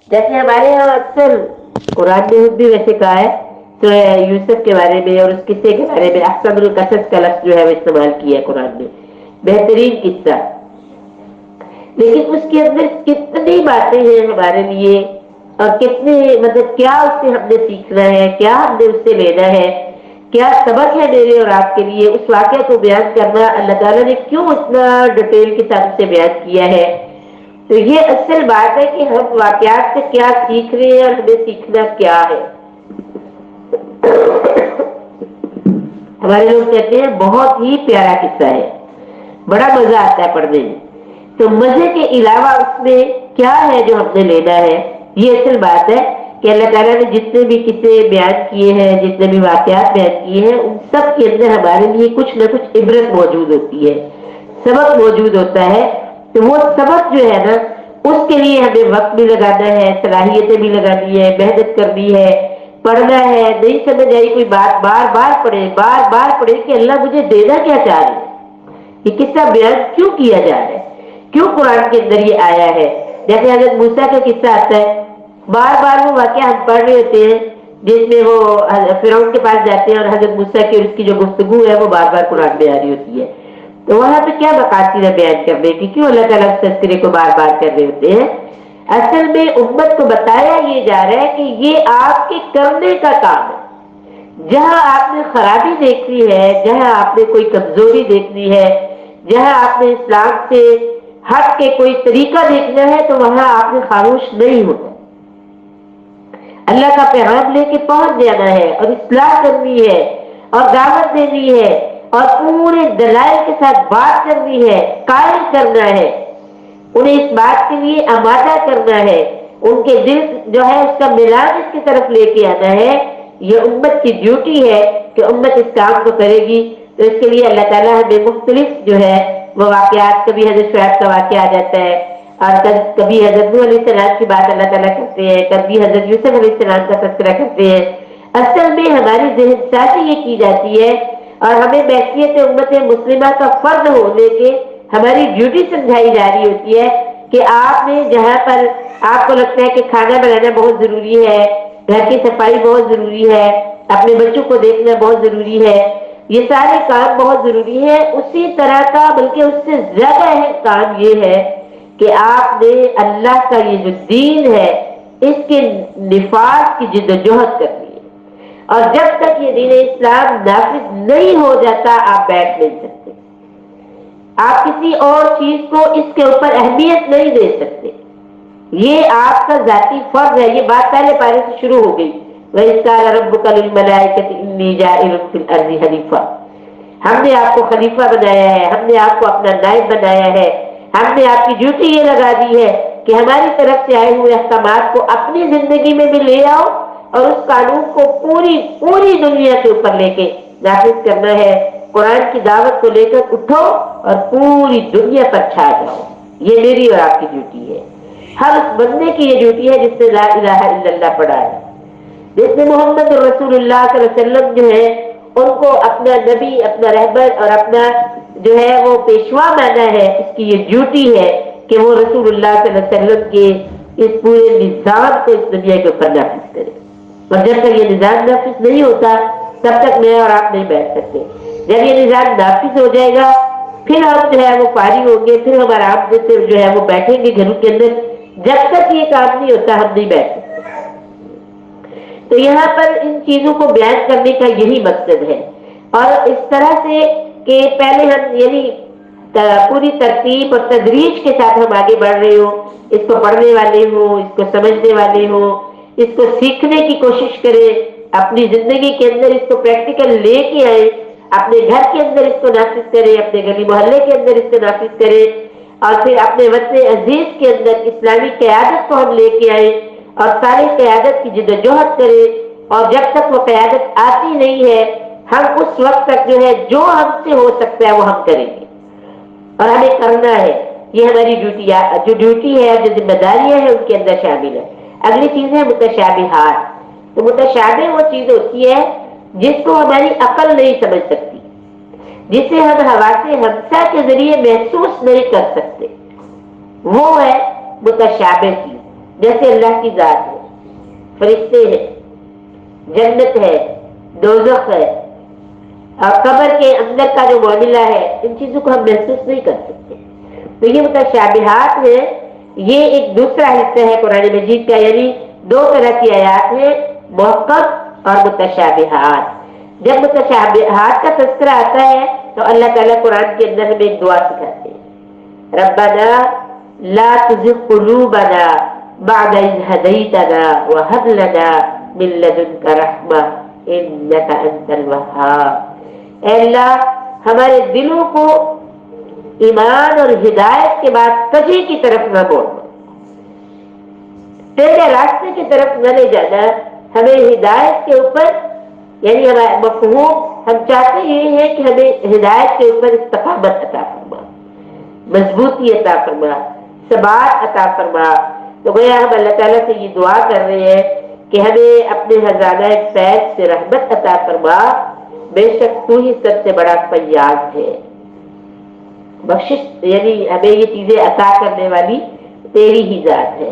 جیسے ہمارے یہاں اکثر قرآن میں بھی ویسے کہا ہے تو یوسف کے بارے میں اور اس قصے کے بارے میں احسن القصص کا لفظ جو ہے وہ استعمال کیا ہے قرآن میں، بہترین قصہ، لیکن اس کے اندر کتنی باتیں ہیں ہمارے لیے اور کتنے مطلب کیا اس سے ہم نے سیکھنا ہے، کیا ہم نے اس سے لینا ہے، کیا سبق ہے میرے اور آپ کے لیے۔ اس واقعہ کو بیان کرنا اللہ تعالیٰ نے کیوں اتنا ڈیٹیل کے ساتھ سے بیان کیا ہے، تو یہ اصل بات ہے کہ ہم واقعات سے کیا سیکھ رہے ہیں اور ہمیں سیکھنا کیا ہے۔ ہمارے لوگ کہتے ہیں بہت ہی پیارا قصہ ہے، بڑا مزہ آتا ہے پڑھنے میں، تو مزے کے علاوہ اس میں کیا ہے جو ہم نے لینا ہے، یہ اصل بات ہے کہ اللہ تعالیٰ نے جتنے بھی قصے بیان کیے ہیں، جتنے بھی واقعات بیان کیے ہیں، ان سب کے اندر ہمارے لیے کچھ نہ کچھ عبرت موجود ہوتی ہے، سبق موجود ہوتا ہے۔ تو وہ سبق جو ہے نا، اس کے لیے ہمیں وقت بھی لگانا ہے، صلاحیتیں بھی لگانی ہے، محنت کرنی ہے، پڑھنا ہے، نہیں سمجھ آئی کوئی بات بار بار پڑھے، بار بار پڑھے کہ اللہ مجھے دینا کیا چاہ رہے ہیں، یہ قصہ بیان کیوں کیا جا رہا ہے، کیوں قرآن کے اندر یہ آیا ہے۔ جیسے حضرت موسیٰ کا قصہ آتا ہے، بار بار وہ واقعہ ہم پڑھ رہے ہوتے ہیں جس میں وہ فرعون کے پاس جاتے ہیں اور حضرت موسیٰ کی اور اس کی جو گفتگو ہے وہ بار بار قرآن میں آ رہی ہوتی ہے، تو وہاں پہ کیا مقاصد ہے بیان کرنے کی، کیوں اللہ تعالیٰ اس تذکرے کو بار بار کر رہے ہوتے ہیں؟ اصل میں امت کو بتایا یہ جا رہا ہے کہ یہ آپ کے کرنے کا کام ہے، جہاں آپ نے خرابی دیکھنی ہے، جہاں آپ نے کوئی کمزوری دیکھنی ہے، جہاں آپ نے اسلام سے ہٹ کے کوئی طریقہ دیکھنا ہے، تو وہاں آپ نے خاموش نہیں ہونا، اللہ کا پیغام لے کے پہنچ جانا ہے اور اصلاح کرنی ہے اور دعوت دینی ہے اور پورے دلائل کے ساتھ بات کرنی ہے، قائل کرنا ہے، انہیں اس بات کے لیے آمادہ کرنا ہے، ان کے دل جو ہے اس کا ملان اس کی طرف لے کے آنا ہے۔ یہ امت کی ڈیوٹی ہے کہ امت اس کام کو کرے گی، تو اس کے لیے اللہ تعالیٰ ہمیں مختلف جو ہے وہ واقعات، کبھی حضرت شعیب کا واقعہ آ جاتا ہے اور کبھی حضرت نوح علیہ السلام کی بات اللہ تعالیٰ کرتے ہیں، کبھی حضرت یوسف علیہ السلام کا تذکرہ کرتے ہیں۔ اصل میں ہماری ذہن سازی یہ کی جاتی ہے اور ہمیں بحیثیت امت مسلمہ کا فرد ہونے کے ہماری ڈیوٹی سمجھائی جا رہی ہوتی ہے کہ آپ نے جہاں پر آپ کو لگتا ہے کہ کھانا بنانا بہت ضروری ہے، گھر کی صفائی بہت ضروری ہے، اپنے بچوں کو دیکھنا بہت ضروری ہے، یہ سارے کام بہت ضروری ہے، اسی طرح کا بلکہ اس سے زیادہ اہم کام یہ ہے کہ آپ نے اللہ کا یہ جو دین ہے اس کے نفاذ کی جدوجہد کرنی ہے، اور جب تک یہ دین اسلام نافذ نہیں ہو جاتا آپ بیٹھ نہیں سکتے، آپ کسی اور چیز کو اس کے اوپر اہمیت نہیں دے سکتے، یہ آپ کا ذاتی فرض ہے۔ یہ بات پہلے پارے سے شروع ہو گئی، وَإِذْ قَالَ رَبُّكَ لِلْمَلَائِكَةِ إِنِّي جَاعِلٌ فِي الْأَرْضِ خَلِيفَةً، ہم نے آپ کو خلیفہ بنایا ہے، ہم نے آپ کو اپنا نائب بنایا ہے، ہم نے آپ کی ڈیوٹی یہ لگا دی ہے کہ ہماری طرف سے آئے ہوئے احکامات کو اپنی زندگی میں بھی لے آؤ اور اس قانون کو پوری پوری دنیا کے اوپر لے کے نافذ کرنا ہے۔ قرآن کی دعوت کو لے کر اٹھو اور پوری دنیا پر چھا جاؤ، یہ میری اور آپ کی ڈیوٹی ہے۔ ہر اس بندے کی یہ ڈیوٹی ہے جس نے لا الہ الا اللہ پڑھا ہے، جس نے محمد رسول اللہ صلی اللہ علیہ وسلم جو ہے ان کو اپنا نبی، اپنا رہبر اور اپنا جو ہے وہ پیشوا مانا ہے، اس کی یہ ڈیوٹی ہے کہ وہ رسول اللہ صلی اللہ علیہ وسلم کے اس پورے نظام کو اس دنیا کے اوپر نافذ کرے، اور جب تک یہ نظام نافذ نہیں ہوتا تب تک میں اور آپ نہیں بیٹھ سکتے۔ جب یہ نظام نافذ ہو جائے گا پھر ہم جو ہے وہ فارغ ہوں گے، پھر ہمارا آپ جیسے جو ہے وہ بیٹھیں گے گھروں کے اندر، جب تک یہ کام نہیں ہوتا ہم نہیں بیٹھ سکتے۔ تو یہاں پر ان چیزوں کو بیان کرنے کا یہی مقصد ہے، اور اس طرح سے کہ پہلے ہم یعنی پوری ترتیب اور تدریج کے ساتھ ہم آگے بڑھ رہے ہوں، اس کو پڑھنے والے ہوں، اس کو سمجھنے والے ہوں، اس کو سیکھنے کی کوشش کریں، اپنی زندگی کے اندر اس کو پریکٹیکل لے کے آئے، اپنے گھر کے اندر اس کو نافذ کریں، اپنے گلی محلے کے اندر اس کو نافذ کریں، اور پھر اپنے وطن عزیز کے اندر اسلامی قیادت کو ہم لے کے آئے اور ساری قیادت کی جدوجہد کریں، اور جب تک وہ قیادت آتی نہیں ہے ہم اس وقت تک جو ہے جو ہم سے ہو سکتا ہے وہ ہم کریں گے، اور ہمیں کرنا ہے، یہ ہماری ڈیوٹی جو ڈیوٹی ہے، جو ذمہ داریاں ہیں ان کے اندر شامل ہے۔ اگلی چیز ہے متشابہات، تو متشابہ وہ چیز ہوتی ہے جس کو ہماری عقل نہیں سمجھ سکتی، جسے ہم حواس ہمسا کے ذریعے محسوس نہیں کر سکتے، وہ ہے متشابہ چیز۔ جیسے اللہ کی ذات ہے، فرشتے ہیں، جنت ہے، دوزخ ہے، اور قبر کے اندر کا جو معاملہ ہے، ان چیزوں کو ہم محسوس نہیں کر سکتے. تو یہ متشابہات ہے، یہ ایک دوسرا حصہ ہے قرآن مجید کا. یعنی دو طرح کی آیات ہیں، محکم اور متشابہات. جب متشابہات کا تذکرہ آتا ہے تو اللہ تعالیٰ قرآن کے اندر ہمیں ایک دعا سکھاتے ہیں، ربنا لا تزغ قلوبنا بعد إذ هديتنا وهب لنا من لدنك رحمة إنك أنت الوهاب. اے اللہ ہمارے دلوں کو ایمان اور ہدایت کے بعد کجی کی طرف نہ موڑنا، تیرے راستے کی طرف نہ لے جانا، ہمیں ہدایت کے اوپر، یعنی ہمارا مفہوم ہم چاہتے یہ ہے کہ ہمیں ہدایت کے اوپر استقامت عطا فرما، مضبوطی عطا فرما، ثبات عطا فرما. تو گویا ہم اللہ تعالیٰ سے یہ دعا کر رہے ہیں کہ ہمیں اپنے خزانہ فیض سے رحمت عطا فرما، بے شک تو ہی سب سے بڑا فیاض ہے. بخشش یعنی ہمیں یہ چیزیں عطا کرنے والی تیری ہی ذات ہے.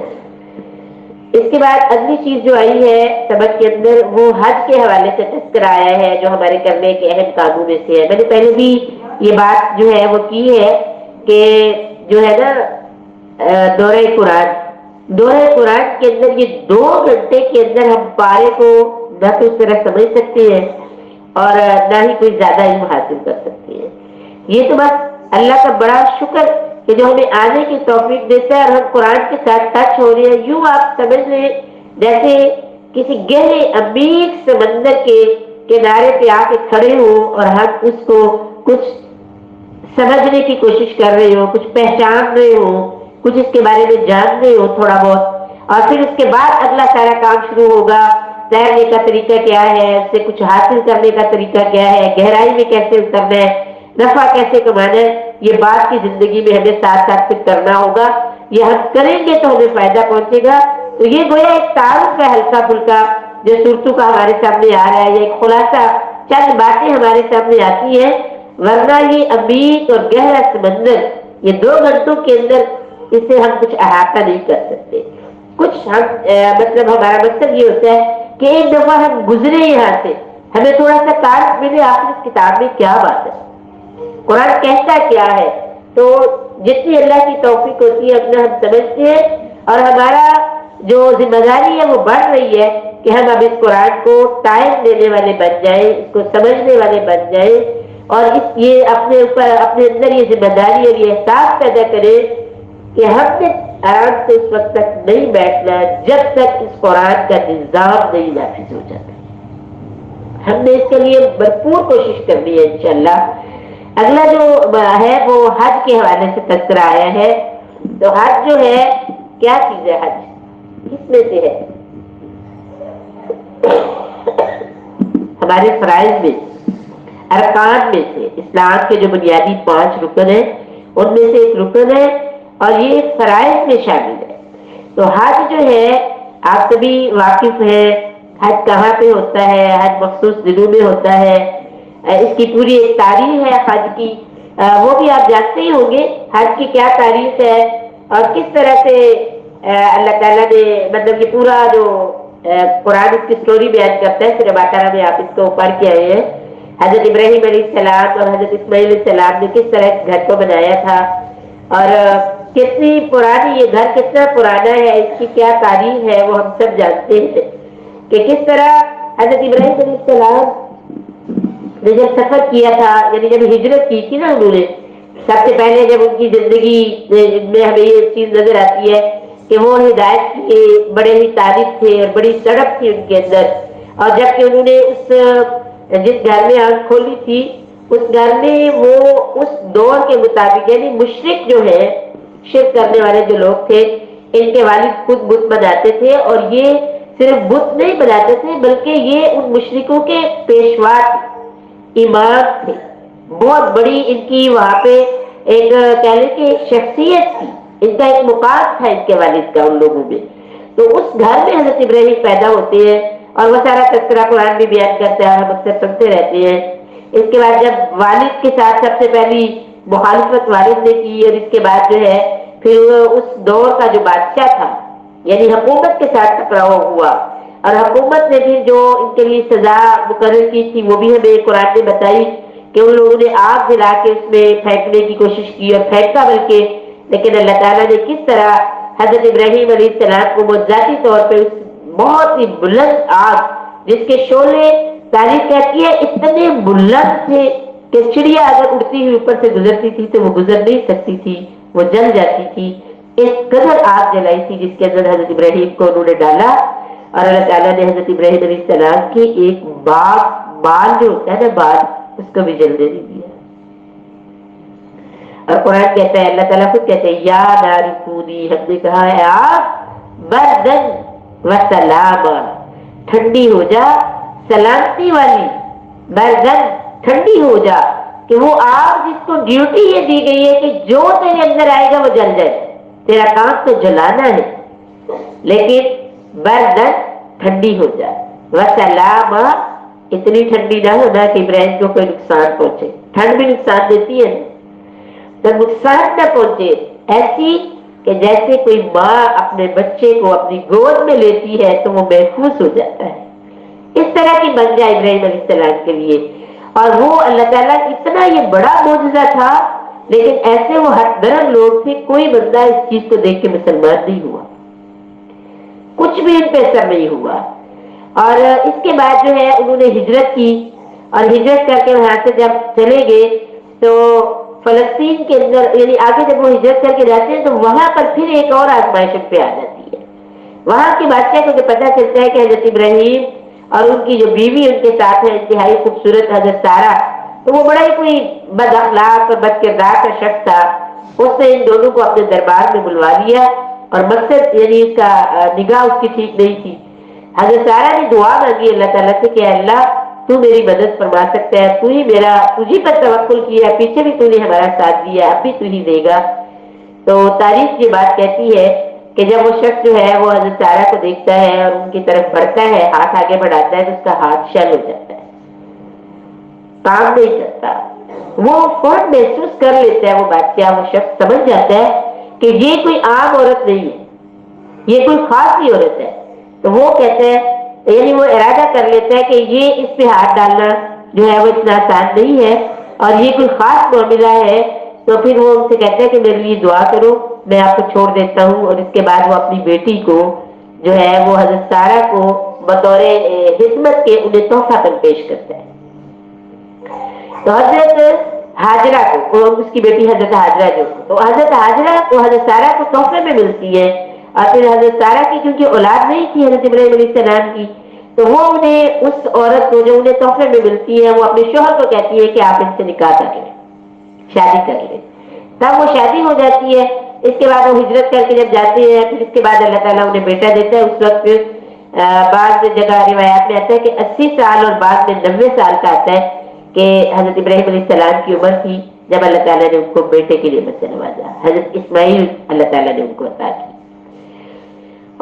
اس کے بعد اگلی چیز جو آئی ہے سبق کے اندر، وہ حج کے حوالے سے تذکرہ آیا ہے، جو ہمارے کرنے کے اہم کاموں میں سے ہے. میں نے پہلے بھی یہ بات جو ہے وہ کی ہے کہ جو ہے نا دورہ قرآن کے اندر یہ 2 گھنٹے کے اندر ہم پارے کو نہ تو اس طرح سمجھ سکتے ہیں اور نہ ہی کوئی زیادہ علم حاصل کر سکتے ہیں. یہ تو بس اللہ کا بڑا شکر کہ جو ہمیں آنے کی توفیق دیتا ہے اور ہم قرآن کے ساتھ ٹچ ہو رہے ہیں. یوں آپ سمجھ لیں جیسے کسی گہرے عمیق سمندر کے کنارے پہ آ کے کھڑے ہو اور ہم اس کو کچھ سمجھنے کی کوشش کر رہے ہو، کچھ پہچان رہے ہو، کچھ اس کے بارے میں جان رہے ہو تھوڑا بہت، اور پھر اس کے بعد اگلا سارا کام شروع ہوگا. تیرنے کا طریقہ کیا ہے، اس سے کچھ حاصل کرنے کا طریقہ کیا ہے، گہرائی میں کیسے اترنا ہے، نفع کیسے کمانا ہے، یہ بات کی زندگی میں ہمیں ساتھ ساتھ پھر کرنا ہوگا. یہ ہم کریں گے تو ہمیں فائدہ پہنچے گا. تو یہ گویا ایک تعارف ہے ہلکا پھلکا جو صورتوں کا ہمارے سامنے آ رہا ہے، یہ ایک خلاصہ چند باتیں ہمارے سامنے آتی ہیں، ورنہ یہ عمیق اور گہرا سمندر یہ 2 گھنٹوں کے اندر اس سے ہم کچھ احاطہ نہیں کر سکتے. کچھ ہم مطلب ہمارا مقصد یہ ہوتا ہے کہ ایک دفعہ ہم گزرے یہاں سے، ہمیں تھوڑا سا تعارف ملے آخر اس کتاب میں کیا بات ہے، قرآن کہتا کیا ہے. تو جتنی اللہ کی توفیق ہوتی ہے اپنا ہم سمجھتے ہیں، اور ہمارا جو ذمہ داری ہے وہ بڑھ رہی ہے کہ ہم اب اس قرآن کو ٹائم دینے والے بن جائیں، اس کو سمجھنے والے بن جائیں، اور یہ اپنے اوپر اپنے اندر یہ ذمہ داری اور یہ احساس پیدا کرے کہ ہم نے آرام سے اس وقت تک نہیں بیٹھنا جب تک اس قرآن کا نظام نہیں نافذ ہو جاتا. ہم نے اس کے لیے بھرپور کوشش کرنی ہے انشاءاللہ. اگلا جو ہے وہ حج کے حوالے سے تذکرہ آیا ہے. تو حج جو ہے کیا چیز ہے، حج کس میں سے ہے؟ ہمارے فرائض میں، ارکان میں سے، اسلام کے جو بنیادی 5 رکن ہیں ان میں سے ایک رکن ہے اور یہ فرائض میں شامل ہے. تو حج جو ہے آپ سبھی واقف ہیں، حج کہاں پہ ہوتا ہے، حج مخصوص دنوں میں ہوتا ہے، اس کی پوری ایک تاریخ ہے حج کی، وہ بھی آپ جانتے ہی ہوں گے حج کی کیا تاریخ ہے اور کس طرح سے اللہ تعالیٰ نے مطلب یہ پورا جو قرآن اس کی سٹوری بیان کرتا ہے. پھر باتارہ میں آپ اس کو پڑھ کے آئے ہیں حضرت ابراہیم علیہ السلام اور حضرت اسماعیل علیہ السلام نے کس طرح اس گھر کو بنایا تھا، اور کتنی پرانی یہ گھر کتنا پرانا ہے، اس کی کیا تاریخ ہے وہ ہم سب جانتے ہیں کہ کس طرح حضرت ابراہیم علیہ السلام نے جب سفر کیا تھا، یعنی جب ہجرت کی تھی نا انہوں نے، سب سے پہلے جب ان کی زندگی میں ہمیں یہ چیز نظر آتی ہے کہ وہ ہدایت کے بڑے ہی طالب تھے اور بڑی تڑپ تھی ان کے اندر. اور جب کہ انہوں نے جس گھر میں آنکھ کھولی تھی اس گھر میں وہ اس دور کے مطابق، یعنی مشرک جو ہے شرک کرنے والے جو لوگ تھے، ان کے والد خود بت بناتے تھے، اور یہ صرف بت نہیں بناتے تھے بلکہ یہ ان مشرکوں کے پیشوا امام تھے. بہت بڑی ان کی وہاں پہ ایک کہہ لیں کہ شخصیت تھی، ان کا ایک مقام تھا ان کے والد کا ان لوگوں میں. تو اس گھر میں حضرت ابراہیم پیدا ہوتے ہیں اور وہ سارا تذکرہ قرآن بھی بیان کرتا ہے، ہم اکثر سنتے رہتے ہیں. اس کے بعد جب والد کے ساتھ سب سے پہلی مخالفت والد نے کی، اور اس کے بعد جو ہے پھر اس دور کا جو بادشاہ تھا یعنی حکومت کے ساتھ ٹکراؤ ہوا، اور حکومت نے بھی جو ان کے لیے سزا مقرر کی تھی وہ بھی ہمیں قرآن نے بتائی کہ ان لوگوں نے آگ جلا کے اس میں پھینکنے کی کوشش کی اور پھینکا بلکہ، لیکن اللہ تعالیٰ نے کس طرح حضرت ابراہیم علیہ السلام کو معجزاتی طور پہ اس بہت ہی بلند آگ جس کے شعلے، تاریخ کہتی ہے اتنے بلند تھے کہ چڑیا اگر اڑتی ہوئی اوپر سے گزرتی تھی تو وہ گزر نہیں سکتی تھی، وہ جل جاتی تھی، اس قدر آگ جلائی تھی جس کے اندر حضرت ابراہیم کو انہوں نے ڈالا، اور اللہ تعالیٰ نے حضرت ابراہیم علیہ السلام کی ایک بال جو ہوتا ہے نا بال، اس کو بھی جلنے نہیں دیا۔ اور قرآن کہتا ہے، اللہ تعالیٰ خود کہتے ہیں یا نار کونی، ہم نے کہا ہے آگ بردن و سلاما، ٹھنڈی ہو جا، سلامتی والی، بردن ٹھنڈی ہو جا، کہ وہ آگ جس کو ڈیوٹی یہ دی گئی ہے کہ جو تیرے اندر آئے گا وہ جل جائے، تیرا کام تو جلانا ہے، لیکن بردن ٹھنڈی ہو جائے، وسلاما اتنی ٹھنڈی نہ ہونا کہ ابراہیم کو کوئی نقصان پہنچے، ٹھنڈ بھی نقصان دیتی ہے تو نقصان نہ پہنچے، ایسی کہ جیسے کوئی ماں اپنے بچے کو اپنی گود میں لیتی ہے تو وہ محفوظ ہو جاتا ہے، اس طرح کی بن جائے ابراہیم علیہ السلام کے لیے۔ اور وہ اللہ تعالیٰ اتنا یہ بڑا معجزہ تھا، لیکن ایسے وہ ہٹ درم لوگ تھے، کوئی بندہ اس چیز کو دیکھ کے مسلمان نہیں ہوا، کچھ بھی ان پہ اثر نہیں ہوا۔ اور اس کے بعد جو ہے انہوں نے ہجرت کی، اور ہجرت کر کے وہاں سے جب چلے گئے تو فلسطین کے اندر، یعنی آگے جب وہ ہجرت کر کے جاتے ہیں تو وہاں پر پھر ایک اور آزمائش پہ آ جاتی ہے۔ وہاں کے بادشاہ کو پتہ چلتا ہے کہ حضرت ابراہیم اور ان کی جو بیوی ان کے ساتھ ہے انتہائی خوبصورت حضرت سارہ، تو وہ بڑا ہی کوئی بد اخلاق اور بد کردار کا شخص تھا، اس نے ان دونوں کو اپنے دربار میں بلوا لیا، اور مقصد یعنی اس کا نگاہ اس کی ٹھیک نہیں تھی۔ حضرت سارہ نے دعا مانگی اللہ تعالیٰ سے کہ اللہ تو میری مدد فرما سکتا ہے، تو ہی میرا، تجھی پر توکل کیا ہے، پیچھے بھی تو نے ہمارا ساتھ دیا، اب بھی تو ہی دے گا۔ تو تاریخ یہ بات کہتی ہے کہ جب وہ شخص جو ہے وہ حضرت سارہ کو دیکھتا ہے اور ان کی طرف بڑھتا ہے، ہاتھ آگے بڑھاتا ہے تو اس کا ہاتھ شل ہو جاتا ہے، کام نہیں کرتا۔ وہ فوراً محسوس کر لیتا ہے وہ بادشاہ، وہ شخص سمجھ جاتا ہے کہ یہ کوئی عام عورت نہیں ہے، یہ کوئی خاص ہی عورت ہے، تو وہ کہتے ہیں، یعنی وہ ارادہ کر لیتا ہے کہ یہ اس پہ ہاتھ ڈالنا جو ہے وہ اتنا آسان نہیں ہے، اور یہ کوئی خاص معاملہ ہے، تو پھر وہ ان سے کہتا ہے کہ میرے لیے دعا کرو، میں آپ کو چھوڑ دیتا ہوں۔ اور اس کے بعد وہ اپنی بیٹی کو جو ہے وہ حضرت سارہ کو بطور خدمت کے انہیں تحفہ پر پیش کرتا ہے۔ تو حضرت حاجرہ کو، اس کی بیٹی حضرت حاجرہ جو، تو حضرت حاجرہ کو حضرت سارہ کو تحفے میں ملتی ہے، اور پھر حضرت سارہ کی کیونکہ اولاد نہیں تھی حضرت ابراہیم علیہ السلام کی، تو وہ انہیں اس عورت کو جو انہیں تحفے میں ملتی ہے وہ اپنے شوہر کو کہتی ہے کہ آپ ان سے نکاح کر لیں، شادی کر لیں، تب وہ شادی ہو جاتی ہے۔ اس کے بعد وہ ہجرت کر کے جب جاتے ہیں، پھر اس کے بعد اللہ تعالیٰ انہیں بیٹا دیتا ہے۔ اس وقت بعض جگہ روایات میں آتا ہے کہ 80 سال اور بعد میں 90 سال کا آتا ہے کہ حضرت ابراہیم علیہ السلام کی عمر تھی جب اللہ تعالیٰ نے ان کو بیٹے کے لیے بچہ نوازا، حضرت اسماعیل اللہ تعالیٰ نے ان کو عطا کی۔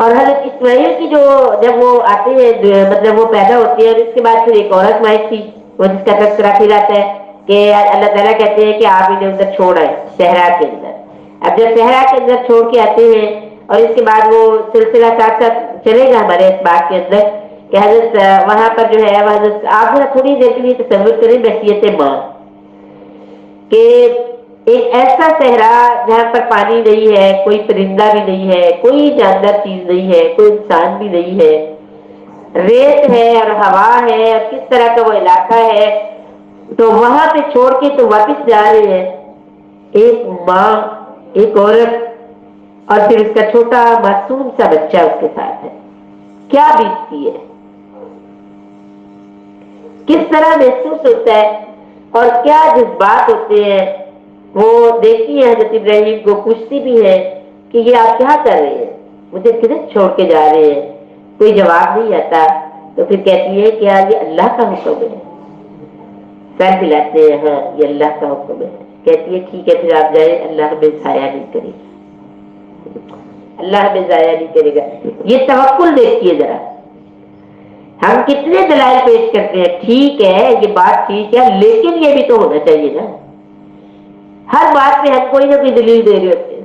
اور حضرت اسماعیل کی جو جب وہ آتے ہیں مطلب وہ پیدا ہوتے ہیں، اور اس کے بعد پھر ایک اور آزمائش تھی وہ جس کا تذکرہ پھر آتا ہے کہ اللہ تعالیٰ کہتے ہیں کہ آپ انہیں اندر چھوڑ آئے صحرا کے اندر۔ اب جب صحرا کے اندر چھوڑ کے آتے ہیں، اور اس کے بعد وہ سلسلہ ساتھ ساتھ چلے گا ہمارے اس بات کے اندر کہ حضرت وہاں پر جو ہے وہ حضرت آپ ذرا تھوڑی دیر کے لیے تصور کریں بحیثیت ماں کہ ایک ایسا صحرا جہاں پر پانی نہیں ہے، کوئی پرندہ بھی نہیں ہے، کوئی جاندار چیز نہیں ہے، کوئی انسان بھی نہیں ہے، ریت ہے اور ہوا ہے، اور کس طرح کا وہ علاقہ ہے، تو وہاں پہ چھوڑ کے تو واپس جا رہے ہیں، ایک ماں، ایک عورت، اور پھر اس کا چھوٹا معصوم سا بچہ اس کے ساتھ ہے، کیا بیتتی ہے، کس طرح محسوس ہوتا ہے، اور کیا جذبات ہوتے ہیں۔ وہ دیکھتی ہے حضرت ابراہیم کو، پوچھتی بھی ہے کہ یہ آپ کیا کر رہے ہیں، مجھے کدھر چھوڑ کے جا رہے ہیں، کوئی جواب نہیں آتا، تو پھر کہتی ہے کہ یہ اللہ کا حکم ہے، سر ہلاتے ہیں، ہاں یہ اللہ کا حکم ہے، کہتی ہے ٹھیک ہے پھر آپ جائیں، اللہ ہمیں ضائع نہیں کرے گا، اللہ ہمیں ضائع نہیں کرے گا۔ یہ توکل دیکھیے ذرا، ہم کتنے دلائل پیش کرتے ہیں، ٹھیک ہے یہ بات ٹھیک ہے، لیکن یہ بھی تو ہونا چاہیے نا، ہر بات پہ ہم کوئی نہ کوئی دلیل دے رہے ہوتے ہیں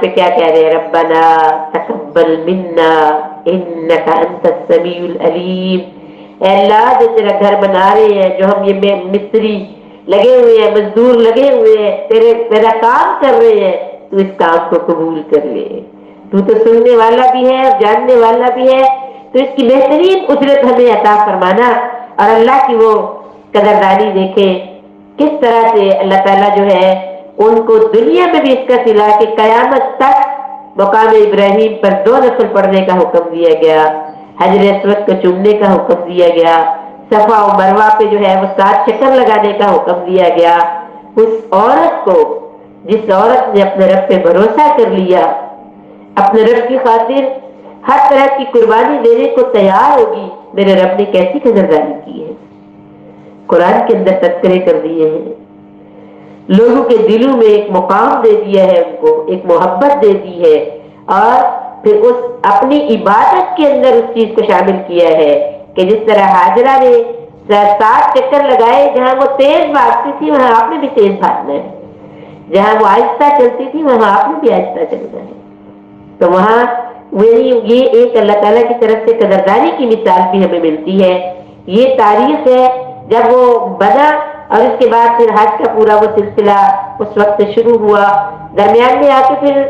پہ کیا کہہ رہے ہیں؟ ربنا تقبل منا انک انت السمیع العلیم۔ اے اللہ جو تیرا گھر بنا رہے ہیں، جو ہم یہ مستری لگے ہوئے ہیں، مزدور لگے ہوئے ہیں، تیرا کام کر رہے ہیں، تو اس کام کو قبول کر لے۔ تو سننے والا بھی ہے اور جاننے والا بھی ہے، تو اس کی بہترین اجرت ہمیں عطا فرمانا، اور اللہ کی وہ قدردانی دیکھیں کس طرح سے اللہ تعالیٰ جو ہے ان کو دنیا میں بھی اس کا صلہ کہ قیامت تک مقام ابراہیم پر 2 نفل پڑھنے کا حکم دیا گیا، حجر اسود کو چومنے کا حکم دیا گیا، صفا و مروہ پہ جو ہے وہ 7 چکر لگانے کا حکم دیا گیا۔ اس عورت کو، جس عورت نے اپنے رب پہ بھروسہ کر لیا، اپنے رب کی خاطر ہر طرح کی قربانی دینے کو تیار ہوگی، میرے رب نے کیسی قدردانی کی ہے، قرآن کے اندر تذکرے کر دیے ہیں، لوگوں کے دلوں میں ایک مقام دے دیا ہے، ان کو ایک محبت دے دی ہے، اور پھر اس اپنی عبادت کے اندر اس چیز کو شامل کیا ہے کہ جس طرح حاجرہ نے 7 چکر لگائے، جہاں وہ تیز بھاگتی تھی وہاں آپ نے بھی تیز بھاگنا ہے، جہاں وہ آہستہ چلتی تھی وہاں آپ نے بھی آہستہ چلنا ہے۔ تو وہاں یہ ایک اللہ تعالیٰ کی طرف سے قدردانی کی مثال بھی ہمیں ملتی ہے۔ یہ تاریخ ہے جب وہ بنا، اور اس کے بعد پھر حج کا پورا وہ سلسلہ اس وقت شروع ہوا۔ درمیان میں آ کے پھر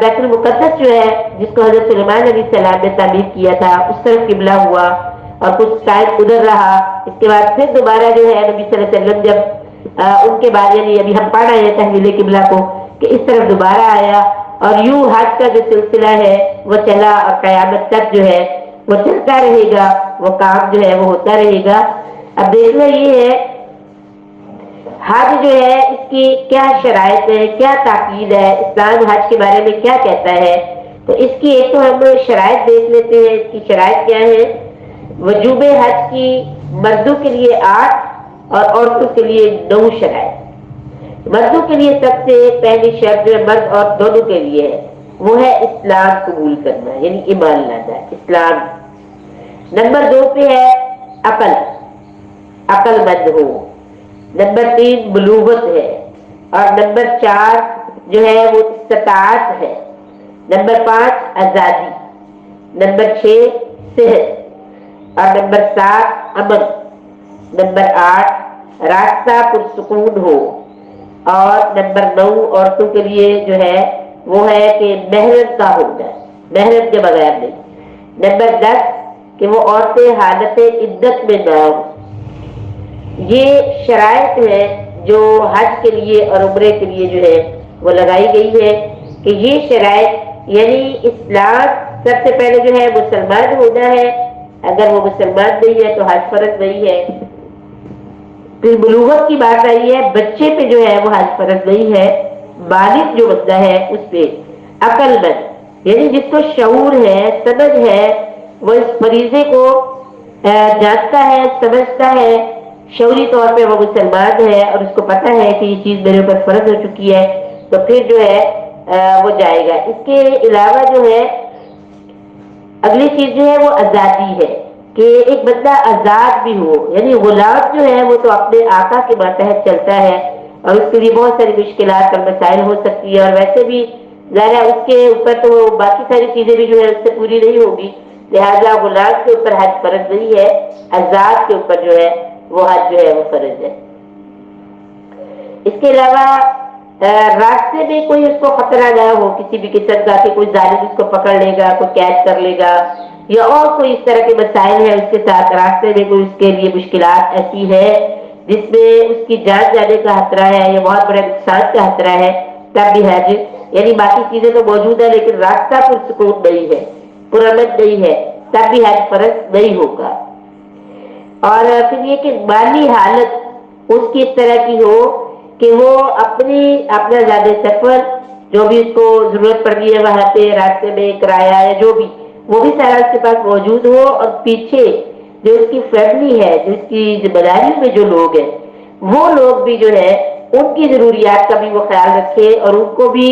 بیت المقدس جو ہے، جس کو حضرت سلیمان علیہ السلام نے تعمیر کیا تھا، اس طرف قبلہ ہوا اور کچھ ٹائم ادھر رہا۔ اس کے بعد پھر دوبارہ جو ہے نبی صلی اللہ علیہ وسلم جب ان کے بعد، یعنی ابھی ہم پڑھ رہے ہیں تحویل قبلہ کو، کہ اس طرف دوبارہ آیا، اور یوں حج کا جو سلسلہ ہے وہ چلا، اور قیامت تک جو ہے وہ چلتا رہے گا، وہ کام جو ہے وہ ہوتا رہے گا۔ اب دیکھنا یہ ہے حج جو ہے اس کی کیا شرائط ہے، کیا تاکید ہے، اسلام حج کے بارے میں کیا کہتا ہے۔ تو اس کی ایک تو ہم شرائط دیکھ لیتے ہیں، اس کی شرائط کیا ہے۔ وجوب حج کی مردوں کے لیے 8 اور عورتوں کے لیے 9 شرائط۔ مردوں کے لیے سب سے پہلی شرط جو ہے مرد اور دونوں کے لیے ہے، وہ ہے اسلام قبول کرنا، یعنی ایمان لانا، اسلام۔ نمبر 2 پہ ہے عقل مند ہو۔ نمبر 3 بلوغت ہے، اور نمبر 4 جو ہے وہ استطاعت ہے۔ نمبر 5 آزادی، نمبر 6 صحت، اور نمبر 7 امن، نمبر 8 راستہ پرسکون ہو، اور نمبر 9 عورتوں کے لیے جو ہے وہ ہے کہ محرم کا ہونا، محرم کے بغیر نہیں۔ نمبر 10 کہ وہ عورتیں حالت عدت میں نہ ہوں۔ یہ شرائط ہے جو حج کے لیے اور عمرے کے لیے جو ہے وہ لگائی گئی ہے، کہ یہ شرائط یعنی اسلام سب سے پہلے جو ہے مسلمان ہونا ہے، اگر وہ مسلمان نہیں ہے تو حج فرض نہیں ہے۔ پھر بلوغت کی بات آئی ہے، بچے پہ جو ہے وہ حج فرض نہیں ہے، بالغ جو بندہ ہے اس پہ۔ عقل مند یعنی جس کو شعور ہے، سمجھ ہے، وہ اس فریضے کو جانتا ہے، سمجھتا ہے، شعوری طور پہ وہ مسلمان ہے اور اس کو پتہ ہے کہ یہ چیز میرے اوپر فرض ہو چکی ہے، تو پھر جو ہے وہ جائے گا۔ اس کے علاوہ جو ہے اگلی چیز جو ہے وہ آزادی ہے، کہ ایک بندہ آزاد بھی ہو، یعنی غلام جو ہے وہ تو اپنے آقا کے ماتحت چلتا ہے، اور اس کے لیے بہت ساری مشکلات اور مسائل ہو سکتی ہے، اور ویسے بھی ظاہر اس کے اوپر تو باقی ساری چیزیں بھی جو ہے اس سے پوری نہیں ہوگی، لہذا غلام کے اوپر حج فرض نہیں ہے، آزاد کے اوپر جو ہے وہ حج جو ہے وہ فرض ہے۔ اس کے علاوہ راستے میں کوئی اس کو خطرہ نہ ہو کسی بھی قسم کا، کہ کوئی ظالم اس کو پکڑ لے گا، کوئی قید کر لے گا، یا اور کوئی اس طرح کے مسائل ہیں اس کے ساتھ، راستے میں کوئی اس کے لیے مشکلات ایسی ہے جس میں اس کی جان جانے کا خطرہ ہے یا بہت بڑے نقصان کا خطرہ ہے، تب بھی حج، یعنی باقی چیزیں تو موجود ہے لیکن راستہ پرسکون نہیں ہے، پرامن نہیں ہے، تب بھی حج فرض نہیں ہوگا۔ اور پھر یہ کہ مالی حالت اس کی اس طرح کی ہو کہ وہ اپنا زیادہ سفر جو بھی اس کو ضرورت پڑ رہی ہے وہاں پہ راستے میں کرایہ یا جو بھی، وہ بھی سارا اس کے پاس موجود ہو، اور پیچھے جو اس کی فیملی ہے، جو اس کی ذمہ داری میں جو لوگ ہیں، وہ لوگ بھی جو ہے ان کی ضروریات کا بھی وہ خیال رکھے، اور ان کو بھی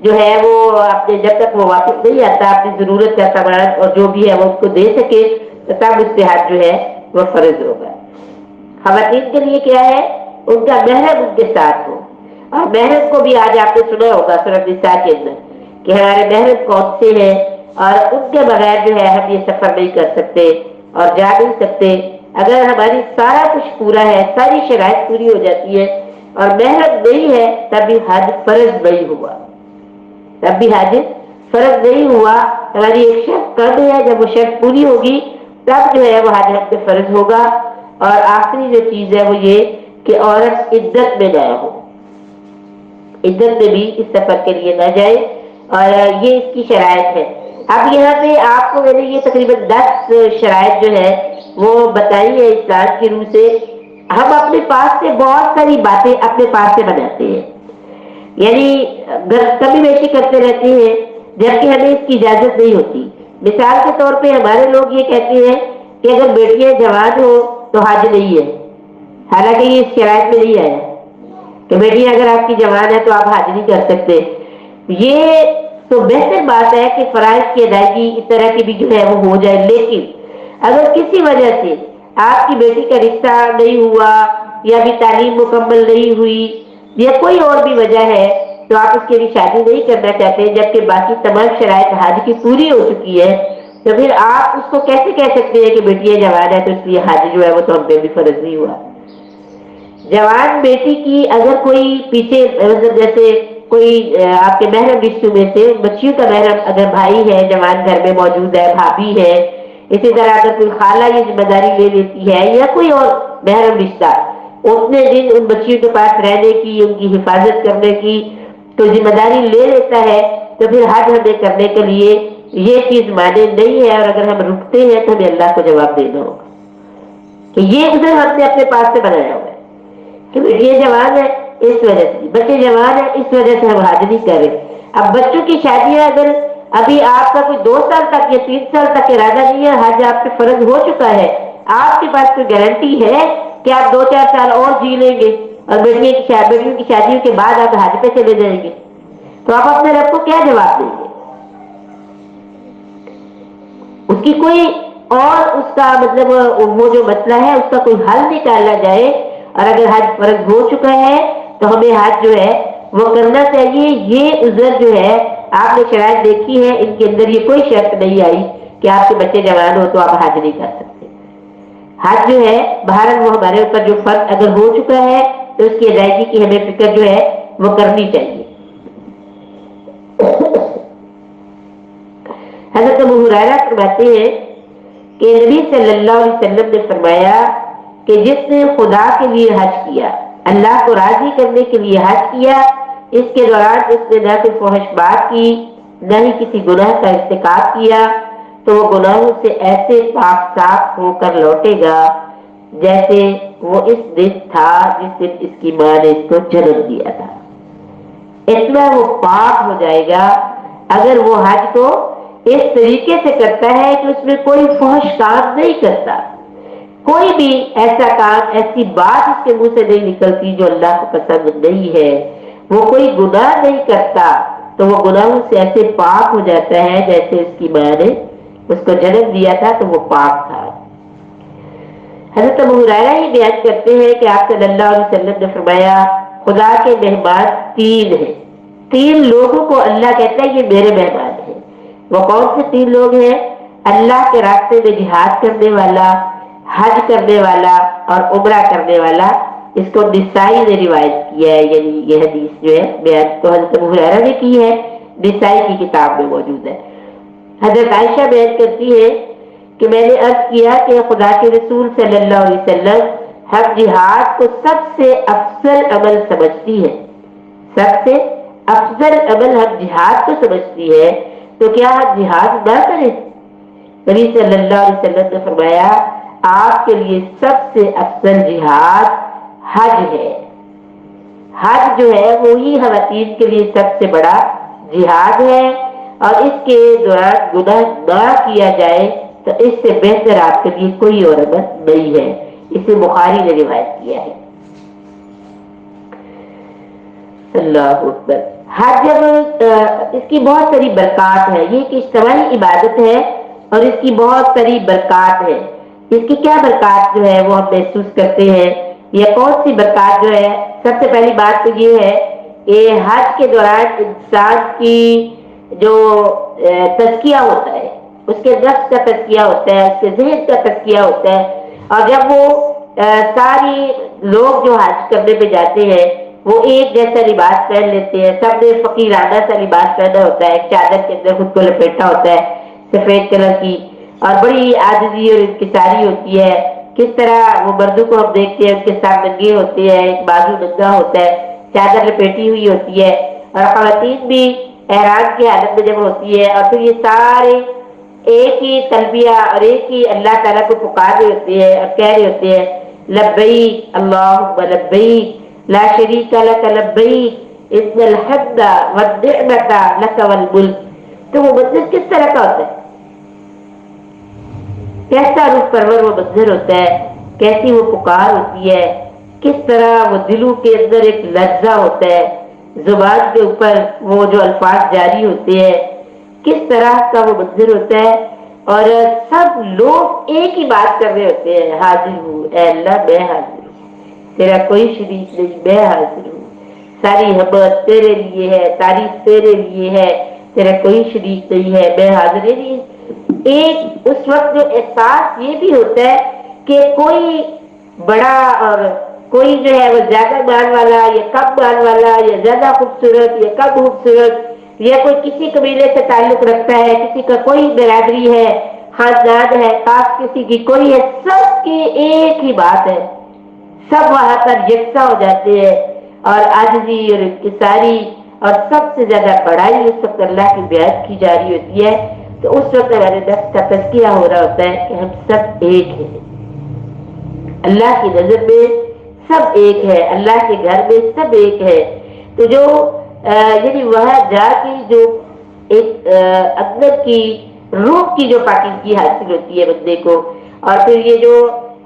جو ہے وہ اپنے جب تک وہ واپس نہیں آتا اپنی ضرورت کا سامان اور جو بھی ہے وہ اس کو دے سکے، تب اس سے حج جو ہے وہ فرض ہوگا۔ خواتین کے لیے کیا ہے، ان کا محرم ان کے ساتھ ہو، اور محرم کو بھی آج آپ نے سنا ہوگا سورۃ النساء کے اندر کہ ہمارے محرم کون سے ہیں اور ان کے بغیر جو ہے ہم یہ سفر نہیں کر سکتے اور جا نہیں سکتے. اگر ہماری سارا کچھ پورا ہے، ساری شرائط پوری ہو جاتی ہے اور محرم نہیں ہے تب بھی حج فرض نہیں ہوا، تب بھی حج فرض نہیں ہوا. ہماری ایک شرط کم ہے، جب وہ شرط پوری ہوگی تب جو ہے وہ حج ہم پہ فرض ہوگا. اور آخری جو چیز ہے وہ یہ کہ عورت عدت میں نہ ہو، عدت میں بھی اس سفر کے لیے نہ جائے، اور یہ اس کی شرائط ہے. اب یہاں پہ آپ کو میں نے یہ تقریباً 10 شرائط جو ہے وہ بتائی ہے اسلام کی روح سے. ہم اپنے پاس سے بہت ساری باتیں اپنے پاس سے بناتے ہیں، یعنی کمی بیشی کرتے رہتے ہیں جبکہ ہمیں اس کی اجازت نہیں ہوتی. مثال کے طور پہ ہمارے لوگ یہ کہتے ہیں کہ اگر بیٹیاں جوان ہو تو حج نہیں ہے، حالانکہ یہ اس شرائط میں نہیں آیا کہ بیٹی اگر آپ کی جوان ہے تو آپ حج نہیں کر سکتے. یہ تو بہتر بات ہے کہ فرائض کی ادائیگی اس طرح کی بھی جو ہے وہ ہو جائے، لیکن اگر کسی وجہ سے آپ کی بیٹی کا رشتہ نہیں ہوا یا بھی تعلیم مکمل نہیں ہوئی یا کوئی اور بھی وجہ ہے تو آپ اس کے لیے شادی نہیں کرنا چاہتے جبکہ باقی تمام شرائط حج کی پوری ہو چکی ہے، تو پھر آپ اس کو کیسے کہہ سکتے ہیں کہ بیٹی جوان ہے تو اس لیے حج جو ہے وہ تو ہم پہ بھی فرض نہیں ہوا. جوان بیٹی کی اگر کوئی پیچھے مطلب جیسے کوئی آپ کے محرم رشتوں میں سے بچیوں کا محرم اگر بھائی ہے جوان گھر میں موجود ہے، بھابھی ہے، اسی طرح اگر کوئی خالہ یہ ذمہ داری لے لیتی ہے یا کوئی اور محرم رشتہ اتنے دن ان بچیوں کے پاس رہنے کی، ان کی حفاظت کرنے کی تو ذمہ داری لے لیتا ہے، تو پھر حج ہمیں کرنے کے لیے یہ چیز مانے نہیں ہے. اور اگر ہم رکتے ہیں تو ہمیں اللہ کو جواب دینا ہوگا کہ یہ ادھر ہم نے اپنے پاس سے بنایا ہوا ہے کہ یہ جوان ہے اس وجہ سے، بچے جوان ہے اس وجہ سے ہم حج نہیں کر رہے. اب بچوں کی شادیاں اگر ابھی آپ کا کوئی 2 سال تک یا 3 سال تک ارادہ نہیں ہے، حج آپ پہ فرض ہو چکا ہے، آپ کے پاس کوئی گارنٹی ہے کہ آپ 2-4 سال اور جی لیں گے اور بیٹیوں کی شادیوں کے بعد آپ حج پہ چلے جائیں گے، تو آپ اپنے رب کو کیا جواب دیں گے؟ اس کی کوئی اور اس کا مطلب وہ جو مسئلہ ہے اس کا کوئی حل نکالا جائے. اور اگر حج فرض ہو چکا ہے تو ہمیں حج جو ہے وہ کرنا چاہیے. یہ عذر جو ہے آپ نے شرائط دیکھی ہے، ان کے اندر یہ کوئی شرط نہیں آئی کہ آپ کے بچے جوان ہو تو آپ حج نہیں کر سکتے. حج جو ہے بہرحال وہ ہمارے اوپر جو فرض اگر ہو چکا ہے تو اس کی ادائیگی کی ہمیں فکر جو ہے وہ کرنی چاہیے. حضرت ابو ہریرہ فرماتے ہیں کہ نبی صلی اللہ علیہ وسلم نے فرمایا کہ جس نے خدا کے لیے حج کیا، اللہ کو راضی کرنے کے لیے حج کیا، اس کے دوران اس نے نہ کوئی فحش بات کی نہ ہی کسی گناہ کا ارتکاب کیا، تو وہ گناہوں سے ایسے پاک صاف ہو کر لوٹے گا جیسے وہ اس دن تھا جس دن اس کی ماں نے اس کو جنم دیا تھا. اتنا وہ پاک ہو جائے گا اگر وہ حج کو اس طریقے سے کرتا ہے کہ اس میں کوئی فحش کام نہیں کرتا، کوئی بھی ایسا کام، ایسی بات اس کے منہ سے نہیں نکلتی جو اللہ کو پسند نہیں ہے، وہ کوئی گناہ نہیں کرتا، تو وہ گناہوں سے ایسے پاک ہو جاتا ہے جیسے اس کی ماں نے اس کو جنم دیا تھا تو وہ پاک تھا. حضرت ابو ہریرہ ہی بیان کرتے ہیں کہ آپ صلی اللہ علیہ وسلم نے فرمایا خدا کے مہمان 3 ہیں، 3 لوگوں کو اللہ کہتا ہے یہ میرے مہمان ہیں. وہ کون سے 3 لوگ ہیں؟ اللہ کے راستے میں جہاد کرنے والا، حج کرنے والا اور عمرہ کرنے والا. اس کو نسائی نے روایت کیا ہے، یعنی یہ حدیث جو ہے بیان تو حضرت ابو ہریرہ نے کی ہے، نسائی کی کتاب میں موجود ہے. حضرت عائشہ بیان کرتی ہے کہ میں نے عرض کیا کہ خدا کے رسول صلی اللہ علیہ وسلم ہم جہاد کو سب سے افضل عمل سمجھتی ہے، سب سے افضل عمل ہم جہاد کو سمجھتی ہے، تو کیا ہم جہاد نہ کریں؟ نبی صلی اللہ علیہ وسلم نے فرمایا آپ کے لیے سب سے افضل جہاد حج ہے. حج جو ہے وہی خواتین کے لیے سب سے بڑا جہاد ہے، اور اس کے دوران گناہ نہ کیا جائے تو اس سے بہتر آپ کے لیے کوئی اور عمل نہیں ہے. اسے بخاری نے روایت کیا ہے. اللہ اکبر. حج جب اس کی بہت ساری برکات ہے، یہ ایک اجتماعی عبادت ہے اور اس کی بہت ساری برکات ہے. اس کی کیا برکات جو ہے وہ ہم محسوس کرتے ہیں، یا کون سی برکات جو ہے؟ سب سے پہلی بات تو یہ ہے کہ حج کے دوران انسان کی جو تزکیہ ہوتا ہے، اس کے نفس کا تزکیہ ہوتا ہے، اس کے ذہن کا تزکیہ ہوتا ہے، اور جب وہ ساری لوگ جو حج کرنے پہ جاتے ہیں وہ ایک جیسا لباس پہن لیتے ہیں، سب نے فقیرانہ سا لباس پہنا ہوتا ہے، ایک چادر کے اندر خود کو لپیٹا ہوتا ہے سفید کلر کی، اور بڑی عاجزی اور انکساری ہوتی ہے. کس طرح وہ مردوں کو ہم دیکھتے ہیں ان کے ساتھ ننگے ہوتے ہیں، ایک بازو ننگا ہوتا ہے، چادر لپیٹی ہوئی ہوتی ہے، اور خواتین بھی احرام کی حالت میں جب ہوتی ہے، اور پھر یہ سارے ایک ہی تلبیہ اور ایک ہی اللہ تعالیٰ کو پکار رہے ہوتے ہیں اور کہہ رہے ہوتے ہیں لبیک اللہم لبیک لا شریک لک لبیک ان الحمد والنعمت لک والملک. تو وہ منظر کس طرح کا ہوتا ہے؟ کیسا روح پرور وہ منظر ہوتا ہے، کیسی وہ پکار ہوتی ہے، کس طرح وہ دلوں کے اندر ایک لرزہ ہوتا ہے، زبان کے اوپر وہ جو الفاظ جاری ہوتے ہیں، کس طرح کا وہ منظر ہوتا ہے. اور سب لوگ ایک ہی بات کر رہے ہوتے ہیں حاضر ہوں اے اللہ میں حاضر ہوں، تیرا کوئی شریک نہیں، میں حاضر ہوں، ساری حمد تیرے لیے ہے، تعریف تیرے لیے ہے، تیرا کوئی شریک نہیں ہے، میں حاضر نہیں. ایک اس وقت جو احساس یہ بھی ہوتا ہے کہ کوئی بڑا اور کوئی جو ہے وہ زیادہ مان والا یا کم مان والا یا زیادہ خوبصورت یا کم خوبصورت، یا کوئی کسی قبیلے سے تعلق رکھتا ہے، کسی کا کوئی برادری ہے، خاندان ہے، کاسٹ کسی کی کوئی ہے، سب کی ایک ہی بات ہے، سب وہاں پر یکساں ہو جاتے ہیں اور عاجزی اور انکساری اور سب سے زیادہ بڑائی اس وقت اللہ کی بیعت کی جا رہی ہوتی ہے. تو اس وقت ہمارے نفس کا تزکیہ ہو رہا ہوتا ہے کہ ہم سب ایک ہیں، اللہ کی نظر میں سب ایک ہے، اللہ کے گھر میں سب ایک ہے. تو جو یعنی وہاں جا کے جو ایک اندر کی روح کی جو پاکیزگی حاصل ہوتی ہے بندے کو، اور پھر یہ جو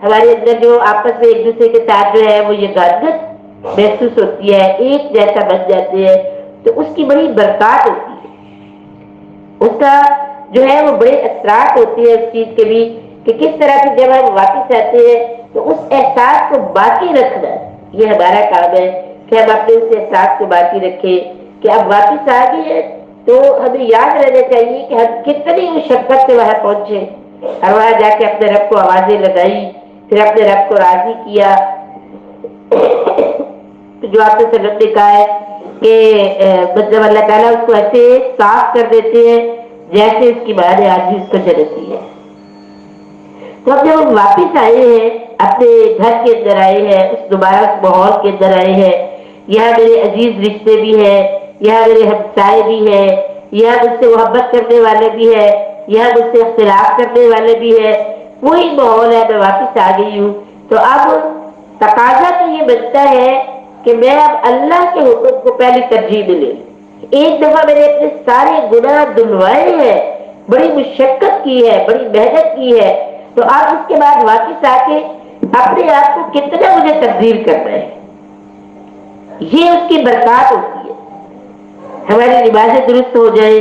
ہمارے اندر جو آپس میں ایک دوسرے کے ساتھ جو ہے وہ یہ گدگد محسوس ہوتی ہے، ایک جیسا بن جاتے ہیں، تو اس کی بڑی برکات ہوتی ہے، اس کا جو ہے وہ بڑے اثرات ہوتے ہیں اس چیز کے بھی، کہ کس طرح سے جب ہم واپس آتے ہیں تو اس احساس کو باقی رکھنا یہ ہمارا کام ہے کہ ہم اپنے اس احساس کو باقی رکھیں کہ اب واپس آ گئے ہیں تو ہمیں یاد رہنا چاہیے کہ ہم کتنی مشقت سے وہاں پہنچے، اور وہاں جا کے اپنے رب کو آوازیں لگائی، پھر اپنے رب کو راضی کیا. جو آپ سے رب نے کہا ہے کہ مطلب اللہ تعالیٰ اس کو ایسے صاف کر دیتے ہیں جیسے اس کی ماں نے آج بھی اس کو جنم دی ہے. تو اب جب ہم واپس آئے ہیں اپنے گھر کے اندر آئے ہیں، اس دوبارہ اس ماحول کے اندر آئے ہیں، یہاں میرے عزیز رشتے بھی ہیں، یہاں میرے ہمسائے بھی ہیں، یہاں مجھ سے محبت کرنے والے بھی ہیں، یہاں مجھ سے اختلاف کرنے والے بھی ہیں، وہی ماحول ہے، میں واپس آ گئی ہوں. تو اب تقاضا تو یہ بنتا ہے کہ میں اب اللہ کے حکم کو پہلی ترجیح ملے. ایک دفعہ میں نے اپنے سارے گناہ دھلوائے ہیں، بڑی مشقت کی ہے، بڑی محنت کی ہے، تو آپ اس کے بعد واپس آ کے اپنے آپ کو کتنا مجھے تبدیل کرنا ہے، یہ اس کی برکات ہوتی ہے. ہماری نمازیں درست ہو جائے،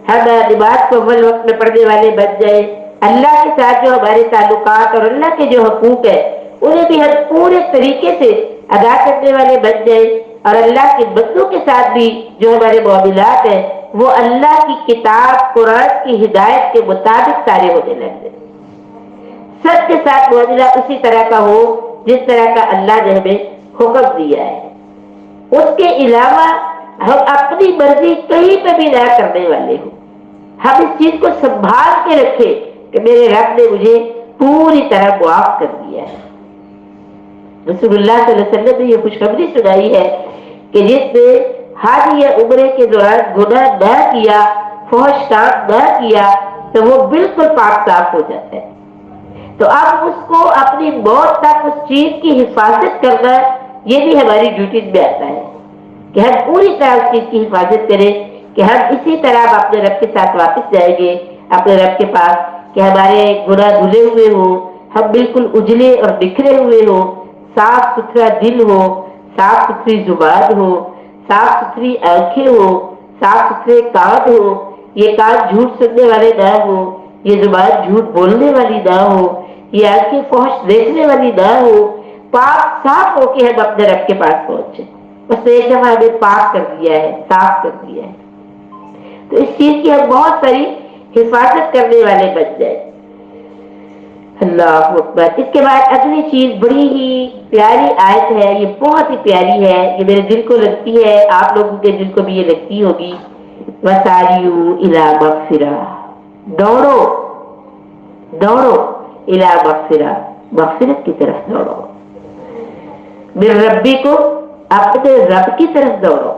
ہم نماز کو اول وقت میں پڑھنے والے بن جائے، اللہ کے ساتھ جو ہمارے تعلقات اور اللہ کے جو حقوق ہے انہیں بھی ہم پورے طریقے سے ادا کرنے والے بن جائے، اور اللہ کے بندوں کے ساتھ بھی جو ہمارے معاملات ہیں وہ اللہ کی کتاب قرآن کی ہدایت کے مطابق سارے ہونے لگ جائیں، سب کے ساتھ معاملہ اسی طرح کا ہو جس طرح کا اللہ نے ہمیں حکم دیا ہے. اس کے علاوہ ہم اپنی مرضی کہیں پہ بھی نہ کرنے والے ہوں، ہم اس چیز کو سنبھال کے رکھیں کہ میرے رب نے مجھے پوری طرح معاف کر دیا ہے. رسول اللہ صلی اللہ علیہ وسلم نے یہ خوشخبری سنائی ہے کہ جس نے حج یا عمرے کے دوران گناہ نہ کیا، فحش کام نہ کیا، تو وہ بالکل پاک صاف ہو جاتا ہے. تو اب اس کو اپنی موت تک اس چیز کی حفاظت کرنا یہ بھی ہماری ڈیوٹیز میں آتا ہے کہ ہم پوری طرح اس چیز کی حفاظت کریں کہ ہم اسی طرح اپنے رب کے ساتھ واپس جائیں گے اپنے رب کے پاس کہ ہمارے گناہ دھلے ہوئے ہوں، ہم بالکل اجلے اور بکھرے ہوئے ہوں، صاف ستھرا دل ہو، صاف ستھری زبان ہو، صاف ستھری آنکھیں ہو، صاف ستھرے کان ہو، یہ کان جھوٹ سننے والے نہ ہو، یہ زبان جھوٹ بولنے والی نہ ہو، یہ آنکھیں فحش دیکھنے والی نہ ہو، پاک صاف ہو کے ہم اپنے رب کے پاس پہنچے. اس نے ایک دفعہ ہمیں پاک کر دیا ہے، صاف کر دیا ہے. تو اس چیز کی ہم بہت ساری حفاظت کرنے والے بن جائیں. اللہ اکبر. اس کے بعد اگلی چیز بڑی ہی پیاری آیت ہے، یہ بہت ہی پیاری ہے، یہ میرے دل کو لگتی ہے، آپ لوگوں کے دل کو بھی یہ لگتی ہوگی. وساریو الی مغفرہ، دوڑو دوڑو، الی مغفرہ، مغفرت کی طرف دوڑو. من ربی کو، اپنے رب کی طرف دوڑو.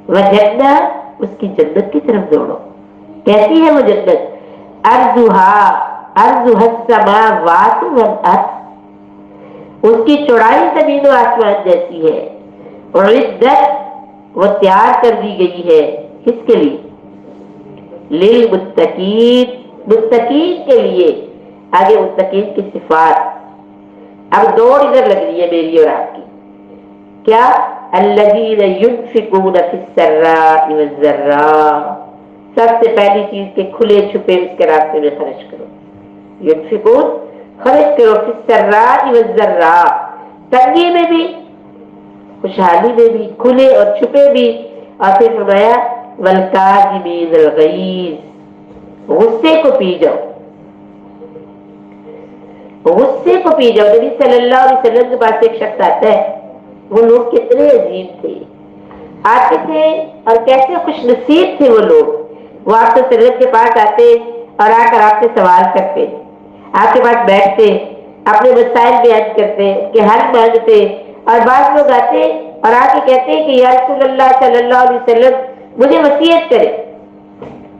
وجنہ، اس کی جنت کی طرف دوڑو. کیسی ہے وہ جنت؟ ارضها السماوات والارض، اس کی چوڑائی زمین و آسمان جیسی ہے. عدت، وہ تیار کر دی گئی ہے کس کے لیے؟ للمتقین، متقین کے لیے. آگے متقین کی صفات. اب دوڑ ادھر لگ رہی ہے میری اور آپ کی. کیا؟ الذین ينفقون فی السراء والضراء. سب سے پہلی چیز کہ کھلے چھپے اس کے راستے میں خرچ کرو. ينفقون، خرچ کرو، فی السراء والضراء، تنگی میں بھی، خوشحالی میں بھی، کھلے اور چھپے بھی. اور پھر فرمایا والکاظمین الغیظ، غصے کو پی جاؤ، غصے کو پی جاؤ. نبی صلی اللہ علیہ وسلم کے پاس ایک شخص آتا ہے، وہ لوگ کتنے عجیب تھے، آتے تھے اور کیسے خوش نصیب تھے وہ لوگ. وہ آپ صلی اللہ علیہ وسلم کے پاس آتے اور آ کر آپ سے سوال کرتے، آپ کے پاس بیٹھتے، اپنے مسائل بیان کرتے، کہ حل مانگتے. اور بعض لوگ آتے اور آ کے کہتے کہ یا رسول اللہ صلی اللہ علیہ وسلم مجھے وصیت کرے،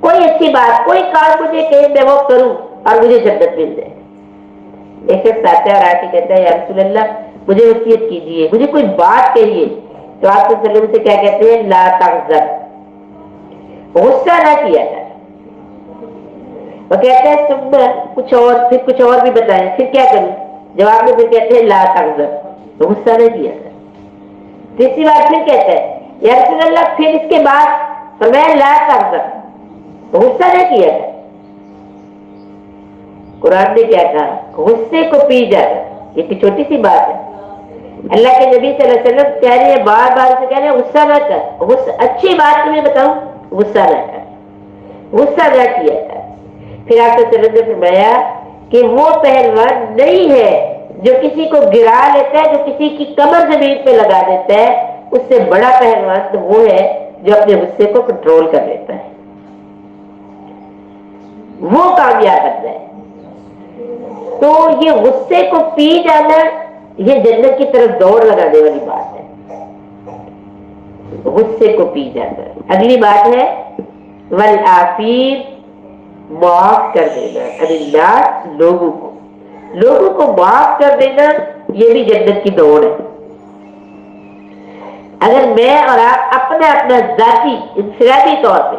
کوئی اچھی بات، کوئی کام مجھے کہ میں وہ کروں اور مجھے جنت مل جائے. ایک شخص آتا ہے اور آ کے کہتا ہے یا رسول اللہ مجھے وصیت کیجیے، مجھے کوئی بات کہیے. تو آپ صلی اللہ علیہ وسلم سے کیا کہتے ہیں؟ لا تحزن، غصہ نہ کیا جائے. وہ کہتے ہیں تم کچھ اور، پھر کچھ اور بھی بتائیں، پھر کیا کروں؟ جواب میں پھر کہتے ہیں لا تحزن، غصہ نہ کیا جائے. تیسری بار پھر کہتے ہیں یا رسول اللہ پھر اس کے بعد فرمایا لا تحزن، غصہ نہ کیا جائے. قرآن نے کیا کہا؟ غصے کو پی جائے. یہ تو چھوٹی سی بات ہے. اللہ کے نبی صلی اللہ علیہ وسلم کہہ رہے ہیں، بار بار سے کہہ رہے ہیں غصہ نہ کر. غصہ، اچھی بات تمہیں بتاؤں، غصہ نہ کر، غصہ نہ کیا جائے. پھر آپ صلی اللہ علیہ وسلم نے فرمایا کہ وہ پہلوان نہیں ہے جو کسی کو گرا لیتا ہے، جو کسی کی کمر زمین پہ لگا دیتا ہے. اس سے بڑا پہلوان تو وہ ہے جو اپنے غصے کو کنٹرول کر لیتا ہے، وہ کامیاب بنتا ہے. تو یہ غصے کو پی جانا، یہ جنت کی طرف دوڑ لگانے والی بات ہے. غصے کو پی جانا. اگلی بات ہے والعافین، معاف کر دینا. الناس، لوگوں کو معاف کر دینا، یہ بھی جنت کی دوڑ ہے. اگر میں اور آپ اپنا ذاتی انفرادی طور پہ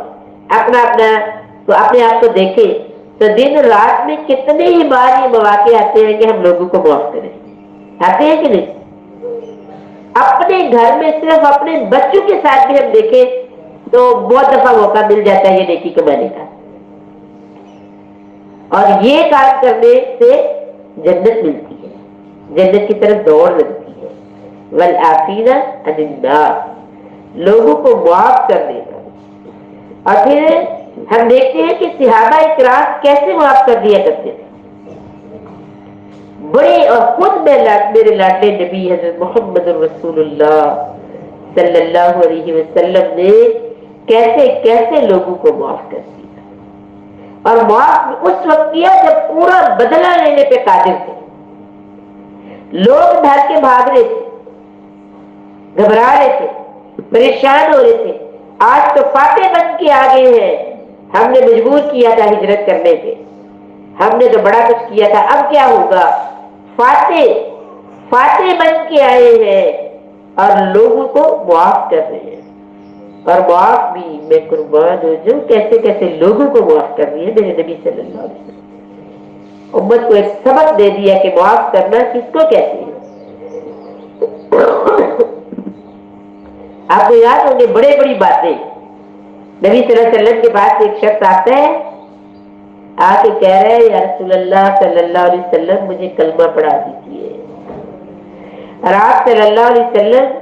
اپنے آپ کو دیکھیں تو دن رات میں کتنے ہی بار یہ مواقع آتے ہیں کہ ہم لوگوں کو معاف کریں. آتے ہیں کہ نہیں؟ اپنے گھر میں صرف اپنے بچوں کے ساتھ بھی ہم دیکھیں تو بہت دفعہ موقع مل جاتا ہے یہ نیکی کمانے کا. اور یہ کام کرنے سے جنت ملتی ہے، جنت کی طرف دوڑ لگتی ہے. والعافین عن الناس، لوگوں کو معاف کر دینا. اور پھر ہم دیکھتے ہیں کہ صحابہ اکرام کیسے معاف کر دیا کرتے تھے. بڑے، اور خود میرے لاڈلے نبی حضرت محمد رسول اللہ صلی اللہ علیہ وسلم نے کیسے کیسے لوگوں کو معاف کر دیا. اور معاف اس وقت کیا جب پورا بدلہ لینے پہ قادر تھے. لوگ ڈر کے بھاگ رہے تھے، گھبرا رہے تھے، پریشان ہو رہے تھے. آج تو فاتح بن کے آگے ہیں، ہم نے مجبور کیا تھا ہجرت کرنے پہ، ہم نے تو بڑا کچھ کیا تھا، اب کیا ہوگا؟ فاتح بن کے آئے ہیں اور لوگوں کو معاف کر رہے ہیں. اور معاف بھی میں قربان ہو جو کیسے کیسے لوگوں کو معاف کر رہی ہے میرے نبی صلی اللہ علیہ وسلم. امت کو ایک سبق دے دیا کہ معاف کرنا کس کو کہتے ہیں. آپ کو یاد ہوں گے بڑے بڑی باتیں. نبی صلی اللہ علیہ وسلم کے پاس ایک شخص آتا ہے، آ کے کہہ رہے ہیں یا رسول اللہ صلی اللہ علیہ وسلم مجھے کلمہ پڑھا دیجیے. اور آپ صلی اللہ علیہ وسلم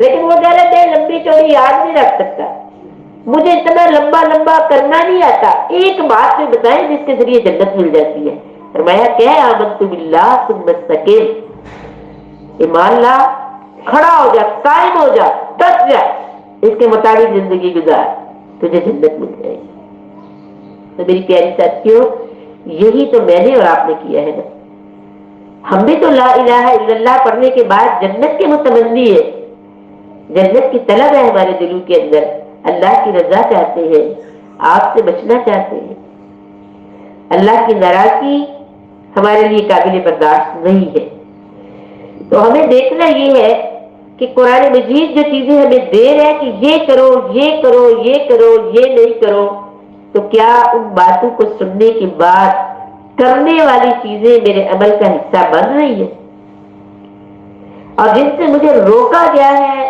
لیکن وہ کہہ رہے میں لمبی چوڑی یاد نہیں رکھ سکتا، مجھے اتنا لمبا لمبا کرنا نہیں آتا، ایک بات میں بتائیں جس کے ذریعے جنت مل جاتی ہے۔ فرمایا کیا ہے؟ آمنت باللہ ثم استقم، ایمان لا، کھڑا ہو جا، قائم ہو جا، ڈٹ جا، اس کے مطابق زندگی گزار، تجھے جنت مل جائے گی۔ تو میری پیاری ساتھیوں، یہی تو میں نے اور آپ نے کیا ہے نا۔ ہم بھی تو لا الہ الا اللہ پڑھنے کے بعد جنت کے متمنی ہے، جنت کی طلب ہے ہمارے دلوں کے اندر، اللہ کی رضا چاہتے ہیں، آپ سے بچنا چاہتے ہیں۔ اللہ کی ناراضگی ہمارے لیے قابل برداشت نہیں ہے۔ تو ہمیں دیکھنا یہ ہے کہ قرآن مجید جو چیزیں ہمیں دے رہا ہے کہ یہ کرو، یہ کرو، یہ کرو، یہ نہیں کرو، تو کیا ان باتوں کو سننے کے بعد کرنے والی چیزیں میرے عمل کا حصہ بن رہی ہے؟ اور جن سے مجھے روکا گیا ہے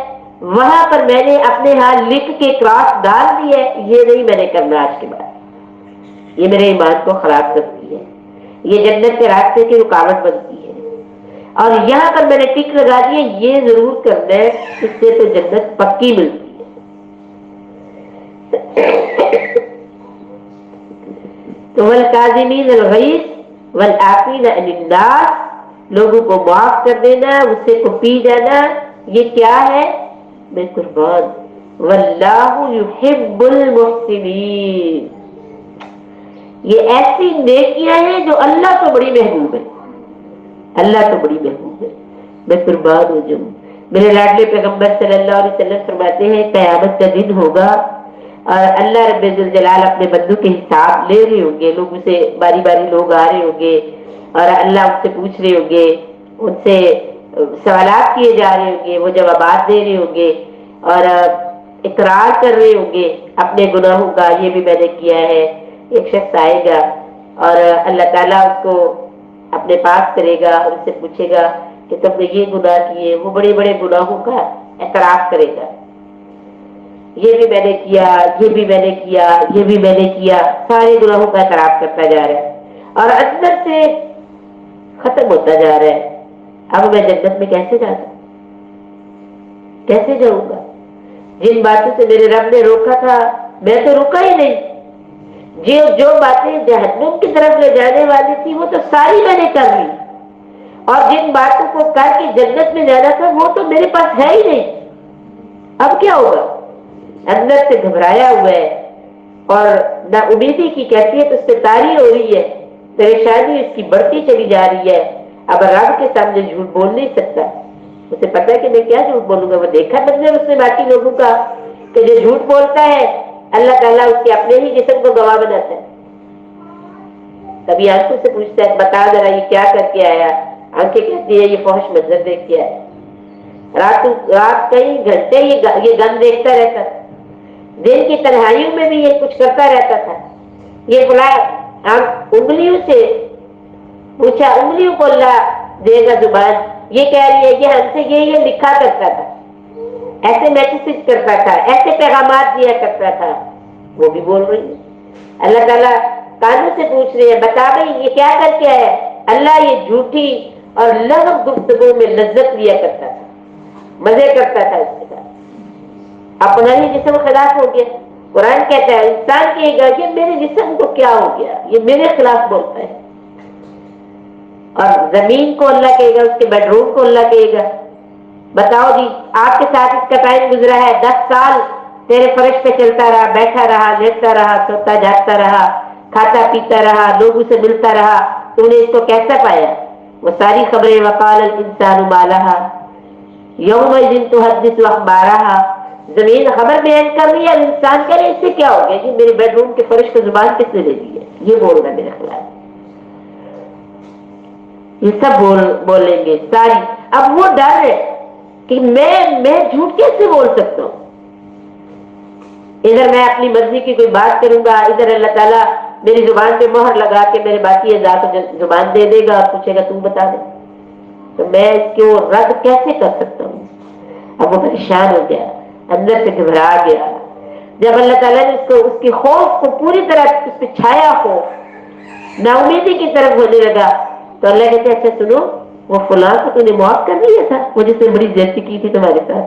وہاں پر میں نے اپنے ہاتھ لکھ کے کراس ڈال دی ہے، یہ نہیں میں نے کرنا آج کے بعد، یہ میرے ایمان کو خراب کرتی ہے، یہ جنت کے راستے کی رکاوٹ بنتی ہے۔ اور یہاں پر میں نے ٹک لگا دی ہے، یہ ضرور کرنا ہے، اس سے تو جنت پکی ملتی ہے۔ تو والکاظمین الغیظ والعافین عن الناس، لوگوں کو معاف کر دینا، غصے کو پی جانا، یہ کیا ہے؟ میں قربان، واللہ یحب المحسنین، یہ ایسی نیکیاں ہیں جو اللہ کو بڑی محبوب ہے، اللہ تو بڑی محبوب ہے، میں قربان ہو جاؤں۔ میرے لاڈلے پیغمبر صلی اللہ علیہ وسلم فرماتے ہیں قیامت کا دن ہوگا اور اللہ رب الجلال اپنے بندوں کے حساب لے رہے ہوں گے، لوگ اسے باری باری لوگ آ رہے ہوں گے اور اللہ ان سے پوچھ رہے ہوں گے، ان سے سوالات کیے جا رہے ہوں گے، وہ جوابات دے رہے ہوں گے اور اقرار کر رہے ہوں گے اپنے گناہوں کا، یہ بھی میں نے کیا ہے۔ ایک شخص آئے گا اور اللہ تعالیٰ اس کو اپنے پاس کرے گا اور اس سے پوچھے گا کہ تم نے یہ گناہ کیے، وہ بڑے بڑے گناہوں کا اعتراف کرے گا، یہ بھی میں نے کیا، یہ بھی میں نے کیا، یہ بھی میں نے کیا، سارے گناہوں کا اعتراف کرتا جا رہا ہے اور اندر سے ختم ہوتا جا رہا ہے۔ اب میں جنت میں کیسے جاتا، کیسے جاؤں گا؟ جن باتوں سے میرے رب نے روکا تھا میں تو رکا ہی نہیں، جو باتیں جہنم کی طرف لے جانے والی تھی وہ تو ساری میں نے کر لی، اور جن باتوں کو کر کے جنت میں جانا تھا وہ تو میرے پاس ہے ہی نہیں، اب کیا ہوگا؟ اندر سے گھبرایا ہوا ہے اور نا امیدی کی کیفیت اس پہ طاری ہو رہی ہے، پریشانی اس کی بڑھتی چلی جا رہی ہے۔ اب رب کے سامنے جھوٹ بول نہیں سکتا، اسے پتا ہے کہ میں کیا جھوٹ بولوں گا، وہ دیکھا منظر اس نے باقی لوگوں کا کہ جو جھوٹ بولتا ہے اللہ تعالیٰ اس کے اپنے ہی جسم کو گواہ بناتا ہے۔ کبھی آنکھوں سے پوچھتا ہے بتا ذرا یہ کیا کر کے آیا، آنکھیں کہتی ہے یہ فحش منظر دیکھ کے آیا، رات کئی گھنٹے یہ گن دیکھتا رہتا تھا، دن کی تنہائیوں میں بھی یہ کچھ کرتا رہتا تھا، یہ فلاں انگلیوں سے پوچھا، انگلیوں کو اللہ دے گا زبان، یہ کہہ رہی ہے یہ ہم سے یہ لکھا کرتا تھا، ایسے میسج کرتا تھا، ایسے پیغامات دیا کرتا تھا، وہ بھی بول رہی ہے۔ اللہ تعالیٰ کانوں سے پوچھ رہے ہیں بتا بھائی یہ کیا کر کے آیا؟ اللہ یہ جھوٹی اور لغو گفتگو میں لذت لیا کرتا تھا، مزے کرتا تھا اس کے ساتھ، اپنا ہی جسم خلاف ہو گیا۔ قرآن کہتا ہے انسان کہے گا کہ میرے جسم کو کیا ہو گیا، یہ میرے خلاف بولتا ہے، اور زمین کو اللہ کہے گا، اس کے بیڈ روم کو اللہ کہے گا بتاؤ جی آپ کے ساتھ اس کا ٹائم گزرا ہے، 10 سال تیرے فرش پہ چلتا رہا، بیٹھا رہا، لیٹتا رہا، سوتا جاگتا رہا، کھاتا پیتا رہا، لوگوں سے ملتا رہا، تو نے اس کو کیسا پایا؟ وہ ساری خبریں وقال الانسان ما لها یومئذ تحدث اخبارها، زمین خبر بیان کر رہی ہے، انسان کہہ رہے اس سے کیا ہو گیا کہ میرے بیڈ روم کے فرش کو زبان کس نے لے لی ہے، یہ بول رہا میرے خلاف، یہ سب بولیں گے ساری۔ اب وہ ڈر ہے کہ میں جھوٹ کیسے بول سکتا ہوں، ادھر میں اپنی مرضی کی کوئی بات کروں گا، ادھر اللہ تعالیٰ میری زبان پہ مہر لگا کے میرے باقی اعضاء کو زبان دے دے گا اور پوچھے گا تم بتا دے، تو میں اس کو رد کیسے کر سکتا ہوں؟ اب وہ پریشان ہو گیا، اندر سے گھبرا گیا۔ جب اللہ تعالیٰ نے اس کے خوف کو پوری طرح اس پہ چھایا ہو، نا امیدی کی طرف ہونے لگا، تو اللہ کہتے اچھا سنو، وہ فلاں کو تو نے معاف کر دیا تھا، وہ جس نے بڑی زیادتی کی تھی تمہارے ساتھ،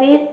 3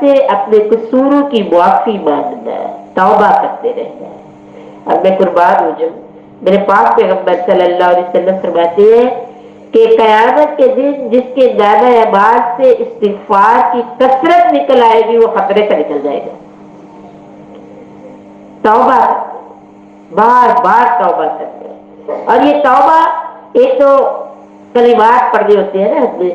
سے اپنے قصوروں کی معافی مانگنا ہے، توبہ کرتے رہنا ہے۔ اور میں قربان ہو جاؤں، میرے پاک پیغمبر صلی اللہ علیہ وسلم فرماتے ہیں کہ قیامت کے دن جس کے نامہ اعمال سے استغفار کی کثرت نکل آئے گی وہ خطرے سے نکل جائے گا۔ توبہ بار بار توبہ کرتے ہیں، اور یہ توبہ ایک تو کلمات پڑھنے ہوتے ہیں نا، ہم نے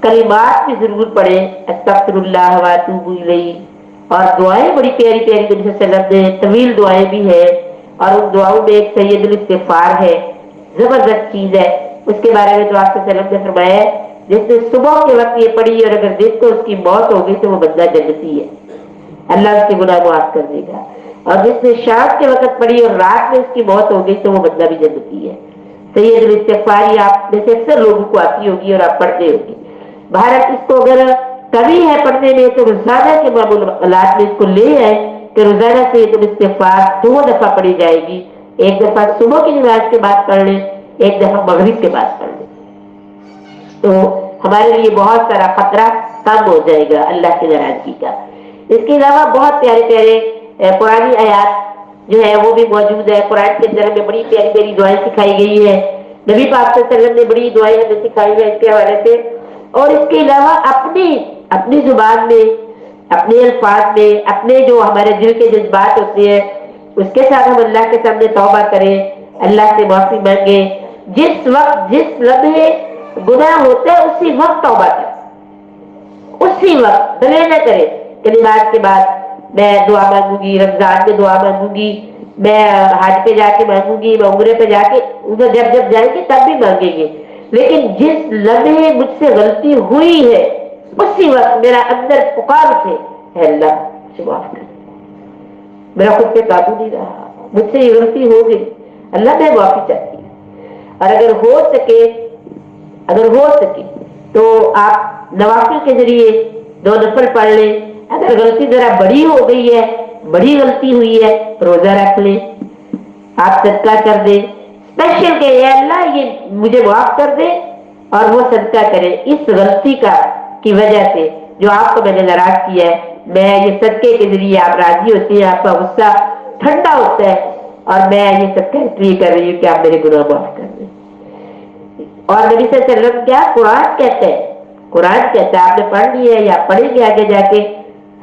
کلمات بھی ضرور پڑھیں، استغفر اللہ واتوب الیہ، اور دعائیں بڑی پیاری پیاری نبی صلی اللہ علیہ وسلم نے طویل دعائیں بھی ہیں، اور ان دعاؤں میں ایک سید الاستغفار ہے، زبردست چیز ہے۔ اس کے بارے میں تو آپ صلی اللہ علیہ وسلم نے فرمایا ہے جس نے صبح کے وقت یہ پڑھی اور اگر دن کو اس کی موت ہو گئی تو وہ بندہ جنتی ہے، اللہ اس کے گناہ معاف کر دے گا، اور جس نے شام کے وقت پڑھی اور رات میں اس کی موت ہو گئی تو وہ بندہ بھی جنتی ہے۔ سید الاستغفاری آپ میں سے اکثر لوگوں کو آتی ہوگی اور آپ پڑھتے ہوگی۔ بھارت اس کو اگر کمی ہے پڑھنے میں تو روزانہ کے معمولات میں اس کو لے آئے کہ روزانہ سید الاستغفار 2 دفعہ پڑھی جائے گی، ایک دفعہ صبح کی نماز کے بعد پڑھ لیں، ایک دفعہ مغرب کے بعد پڑھ لیں، تو ہمارے لیے بہت سارا خطرہ کم ہو جائے گا اللہ کی ناراضگی کا۔ اس کے علاوہ بہت پیارے پیارے پرانی آیات جو ہے وہ بھی موجود ہے۔ قرآن کے اندر ہمیں بڑی پیاری پیاری دعائیں سکھائی گئی ہے، نبی پاک صلی اللہ علیہ وسلم نے بڑی دعائیں ہمیں سکھائی ہیں اس کے حوالے سے، اور اس کے علاوہ اپنی زبان میں، اپنے الفاظ میں، اپنے جو ہمارے دل کے جذبات ہوتے ہیں اس کے ساتھ ہم اللہ کے سامنے توبہ کریں، اللہ سے معافی مانگیں۔ جس وقت جس لمحے گناہ ہوتا ہے اسی وقت توبہ کریں، اسی وقت ڈلے نہ کرے کہ نماز کے بعد میں دعا مانگوں گی، رمضان میں دعا مانگوں گی، میں حج پہ جا کے مانگوں گی، میں عمرے پہ جا کے، جب جائیں گے تب بھی مانگیں گے، لیکن جس لمحے مجھ سے غلطی ہوئی ہے اسی وقت میرا اندر پکار اٹھے، اے اللہ مجھے معاف کر، میرا خود پہ قابو نہیں رہا، مجھ سے یہ غلطی ہو گئی، اللہ میں معافی چاہتی ہوں۔ اور اگر ہو سکے تو آپ نوافل کے ذریعے 2 نفل پڑھ لیں۔ اگر غلطی ذرا بڑی ہو گئی ہے، بڑی غلطی ہوئی ہے، روزہ رکھ لیں، آپ صدقہ کر دیں، اسپیشل کہ اے اللہ یہ مجھے معاف کر دے، اور وہ صدقہ کرے اس غلطی کی وجہ سے جو آپ کو میں نے ناراض کیا ہے، میں یہ صدقے کے ذریعے آپ راضی ہوتے ہیں، آپ کا غصہ ٹھنڈا ہوتا ہے، اور میں یہ صدقہ اس لیے کر رہی ہوں کہ آپ میرے گناہ معاف کر دیں۔ اور نبی صلی اللہ علیہ وسلم کیا قرآن کہتے ہیں، قرآن کہتا ہے، آپ نے پڑھ لی ہے یا پڑھیں گے آگے جا کے،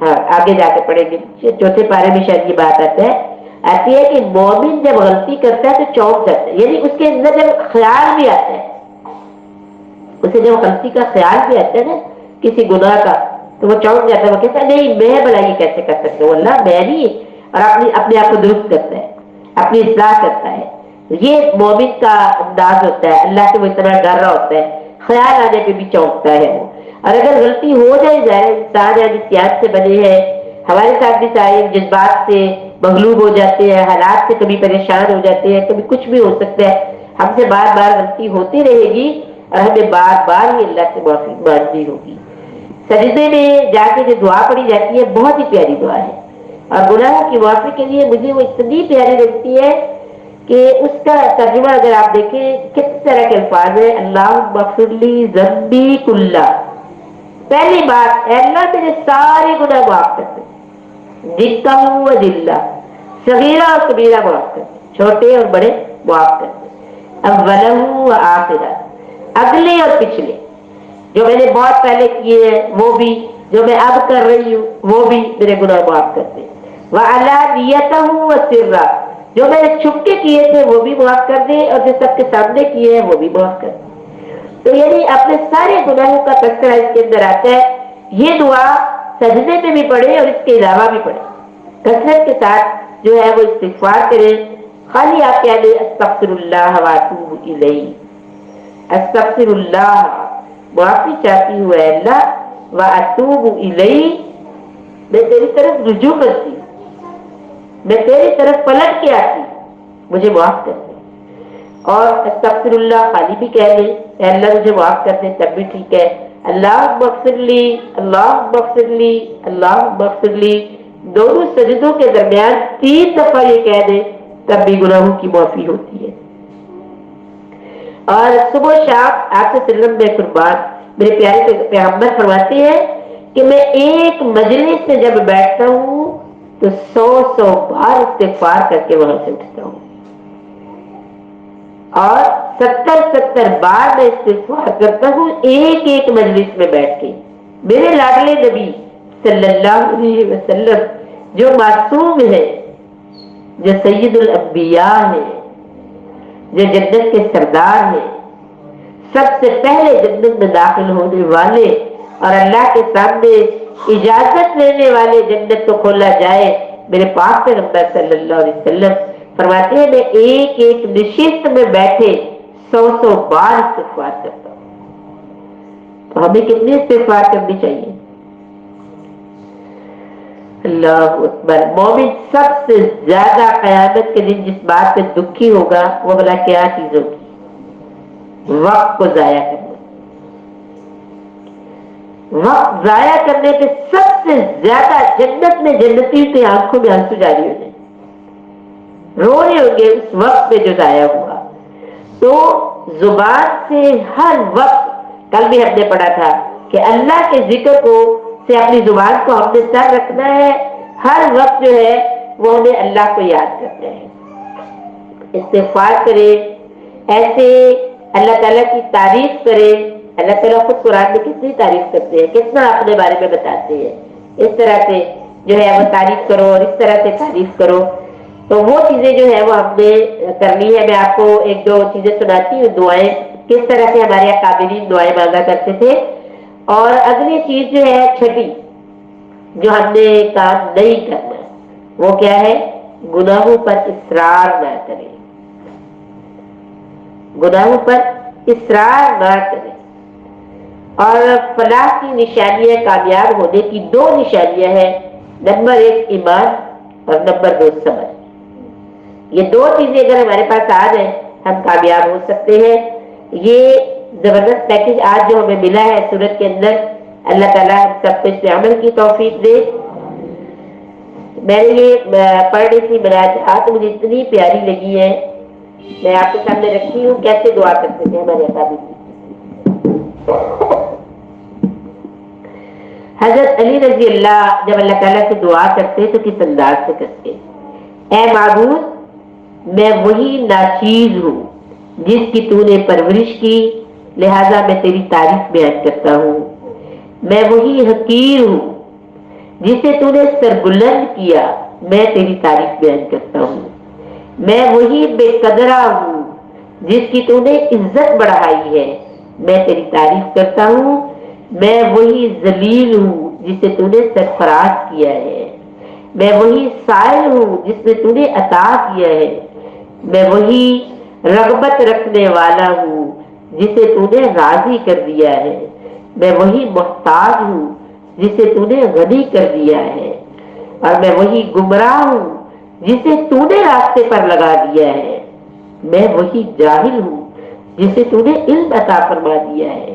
ہاں آگے جا کے پڑھیں گے، 4 پارے میں شاید یہ بات آتی ہے کہ مومن جب غلطی کرتا ہے تو چونک جاتا ہے، یعنی اس کے اندر جب خیال بھی آتا ہے، اسے جب غلطی کا خیال بھی آتا ہے نا کسی گناہ کا تو وہ چونک جاتا ہے، وہ کہتا ہے نہیں میں بھلا یہ کیسے کر سکتا ہوں، اللہ میں نہیں، اور اپنے آپ کو درست کرتا ہے، اپنی اصلاح کرتا ہے۔ یہ مومن کا انداز ہوتا ہے، اللہ سے وہ اتنا ڈر رہا ہوتا ہے، خیال آنے پہ بھی چونکتا ہے وہ۔ اور اگر غلطی ہو جائے انسان یا احتیاط سے بنے ہیں، ہمارے ساتھ بھی سارے جذبات سے مغلوب ہو جاتے ہیں، حالات سے کبھی پریشان ہو جاتے ہیں، کبھی کچھ بھی ہو سکتا ہے، ہم سے بار بار غلطی ہوتی رہے گی اور ہمیں بار بار ہی اللہ سے معافی مانگنی ہوگی۔ سجدے میں جا کے جو دعا پڑھی جاتی ہے بہت ہی پیاری دعا ہے، اور گناہوں کی معافی کے لیے مجھے وہ اتنی پیاری لگتی ہے کہ اس کا ترجمہ اگر آپ دیکھیں کس طرح کے الفاظ ہیں، اللہم اغفر لی ذنبی کلہ، پہلی بات اے اللہ میرے سارے گناہ معاف کر دے، دکھتا ہوں و دلہ، صغیرہ اور کبیرہ معاف کر دے، چھوٹے اور بڑے معاف کر دے، اولہ و آخرہ، اگلے اور پچھلے، جو میں نے بہت پہلے کیے ہیں وہ بھی، جو میں اب کر رہی ہوں وہ بھی میرے گناہ معاف کر دے، وعلانیتہ و سرہ، جو میں نے چھپ کے کیے تھے وہ بھی معاف کر دے، اور جو سب کے سامنے کیے ہیں وہ بھی معاف کر دے۔ تو یعنی اپنے سارے گناہوں کا تذکرہ اس کے اندر آتا ہے۔ یہ دعا سجدے میں بھی پڑھے اور اس کے علاوہ بھی پڑھے، کثرت کے ساتھ جو ہے وہ استغفار کرے، خالی آپ کہہ دیں استغفر اللہ واتوب الیہ، استغفر اللہ، معافی چاہتی ہوں اے اللہ، واتوب الیہ، میں تیری طرف رجوع کرتی ہوں، میں تیری طرف پلٹ کے آتی ہوں، مجھے معاف کر دے۔ اور استغفر اللہ خالی بھی کہہ لیں اے اللہ مجھے معاف کر دے تب بھی ٹھیک ہے، اللہم اغفر لی، اللہم اغفر لی، اللہم اغفر لی، دونوں سجدوں کے درمیان 3 دفعہ یہ کہہ دے تب بھی گناہوں کی معافی ہوتی ہے۔ اور صبح و شام آپ سے سلم میں قربان، میرے پیارے پیغمبر فرماتے ہیں کہ میں ایک مجلس میں جب بیٹھتا ہوں تو 100 بار استغفار کر کے وہاں سے اٹھتا ہوں، اور 70 بار میں استغفار کرتا ہوں ایک ایک مجلس میں بیٹھ کے۔ میرے لاڈلے نبی صلی اللہ علیہ وسلم جو معصوم ہے، جو سید الانبیاء ہے، جو جنت کے سردار ہیں، سب سے پہلے جنت میں داخل ہونے والے اور اللہ کے سامنے اجازت لینے والے، جنت کو کھولا جائے، میرے پاک پیغمبر صلی اللہ علیہ وسلم فرماتے ہیں میں ایک ایک نشست میں بیٹھے 100 بار استغفار کرتا ہوں۔ تو ہمیں کتنی استغفار کرنی چاہیے؟ اللہ اکبر۔ مومن سب سے زیادہ قیامت کے دن جس بات سے دکھی ہوگا وہ بلا کیا چیز ہوگی؟ وقت کو ضائع کرنا۔ وقت ضائع کرنے پہ سب سے زیادہ جنت میں جنتی کی آنکھوں میں آنسو جاری ہو جائے، رو رہے ہوں گے اس وقت پہ جو ضائع ہوا۔ تو زبان سے ہر وقت، کل بھی ہم نے پڑھا تھا کہ اللہ کے ذکر کو سے اپنی زبان کو ہم نے سر رکھنا ہے، ہر وقت جو ہے وہ ہمیں اللہ کو یاد کرنا ہے، استغفار کرے، ایسے اللہ تعالیٰ کی تعریف کرے۔ اللہ تعالیٰ خود قرآن میں کتنی تعریف کرتے ہیں، کتنا اپنے بارے میں بتاتے ہیں، اس طرح سے جو ہے وہ تعریف کرو اور اس طرح سے تعریف کرو۔ تو وہ چیزیں جو ہے وہ ہم نے کرنی ہے۔ میں آپ کو ایک دو چیزیں سناتی ہوں، دعائیں کس طرح سے ہمارے اکابرین دعائیں مانگا کرتے تھے۔ اور اگلی چیز جو ہے چھٹی، جو ہم نے کام نہیں کرنا، وہ کیا ہے؟ گناہوں پر اصرار نہ کریں، گناہوں پر اصرار نہ کریں۔ اور فلاح کی نشانیاں، کامیاب ہونے کی 2 نشانیاں ہیں، نمبر 1 ایمان اور نمبر 2 صبر۔ یہ 2 چیزیں اگر ہمارے پاس آ جائیں ہم کامیاب ہو سکتے ہیں۔ یہ زبردست پیکج آج جو ہمیں ملا ہے سورت کے اندر، اللہ تعالیٰ ہم سب کو اس پہ عمل کی توفیق دے۔ میں نے یہ پڑھ رہی تھی مناجات، مجھے اتنی پیاری لگی ہے، میں آپ کے سامنے رکھی ہوں، کیسے دعا کرتے تھے ہمارے اکابرین۔ حضرت علی رضی اللہ جب اللہ تعالیٰ سے دعا کرتے تو کس انداز سے کرتے؟ اے معبود، میں وہی ناچیز ہوں جس کی تو نے پرورش کی، لہذا میں تیری تعریف بیان کرتا ہوں۔ میں وہی حقیر ہوں جسے تو نے سربلند کیا، میں تیری تعریف بیان کرتا ہوں۔ میں وہی بے قدرہ ہوں جس کی تو نے عزت بڑھائی ہے، میں تیری تعریف کرتا ہوں۔ میں وہی ذلیل ہوں جسے تو نے سرفراز کیا ہے، میں وہی سائل ہوں جس میں تو نے عطا کیا ہے۔ میں وہی رغبت رکھنے والا ہوں جسے تو نے راضی کر دیا ہے، میں وہی محتاج ہوں جسے تو نے غنی کر دیا ہے، اور میں وہی گمراہ ہوں جسے تو نے راستے پر لگا دیا ہے۔ میں وہی جاہل ہوں جسے تو نے علم عطا فرما دیا ہے،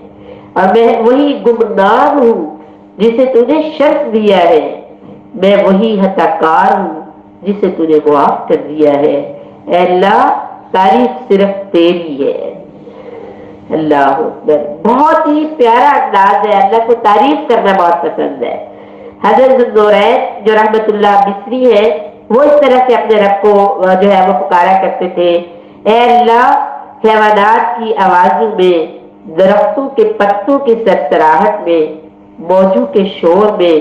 اور میں وہی گمنام ہوں جسے تو نے شرف دیا ہے۔ میں وہی خطا کار ہوں جسے تو نے معاف کر دیا ہے۔ اے اللہ، تعریف صرف تیری ہے۔ اللہ اکبر۔ بہت ہی پیارا انداز ہے، اللہ کو تعریف کرنا بہت پسند ہے۔ حضرت ذوالنورین جو رحمت اللہ مصری ہے، وہ اس طرح سے اپنے رب کو جو ہے وہ پکارا کرتے تھے، اے اللہ، حیوانات کی آوازوں میں، درختوں کے پتوں کی سرسراہٹ میں، موجوں کے شور میں،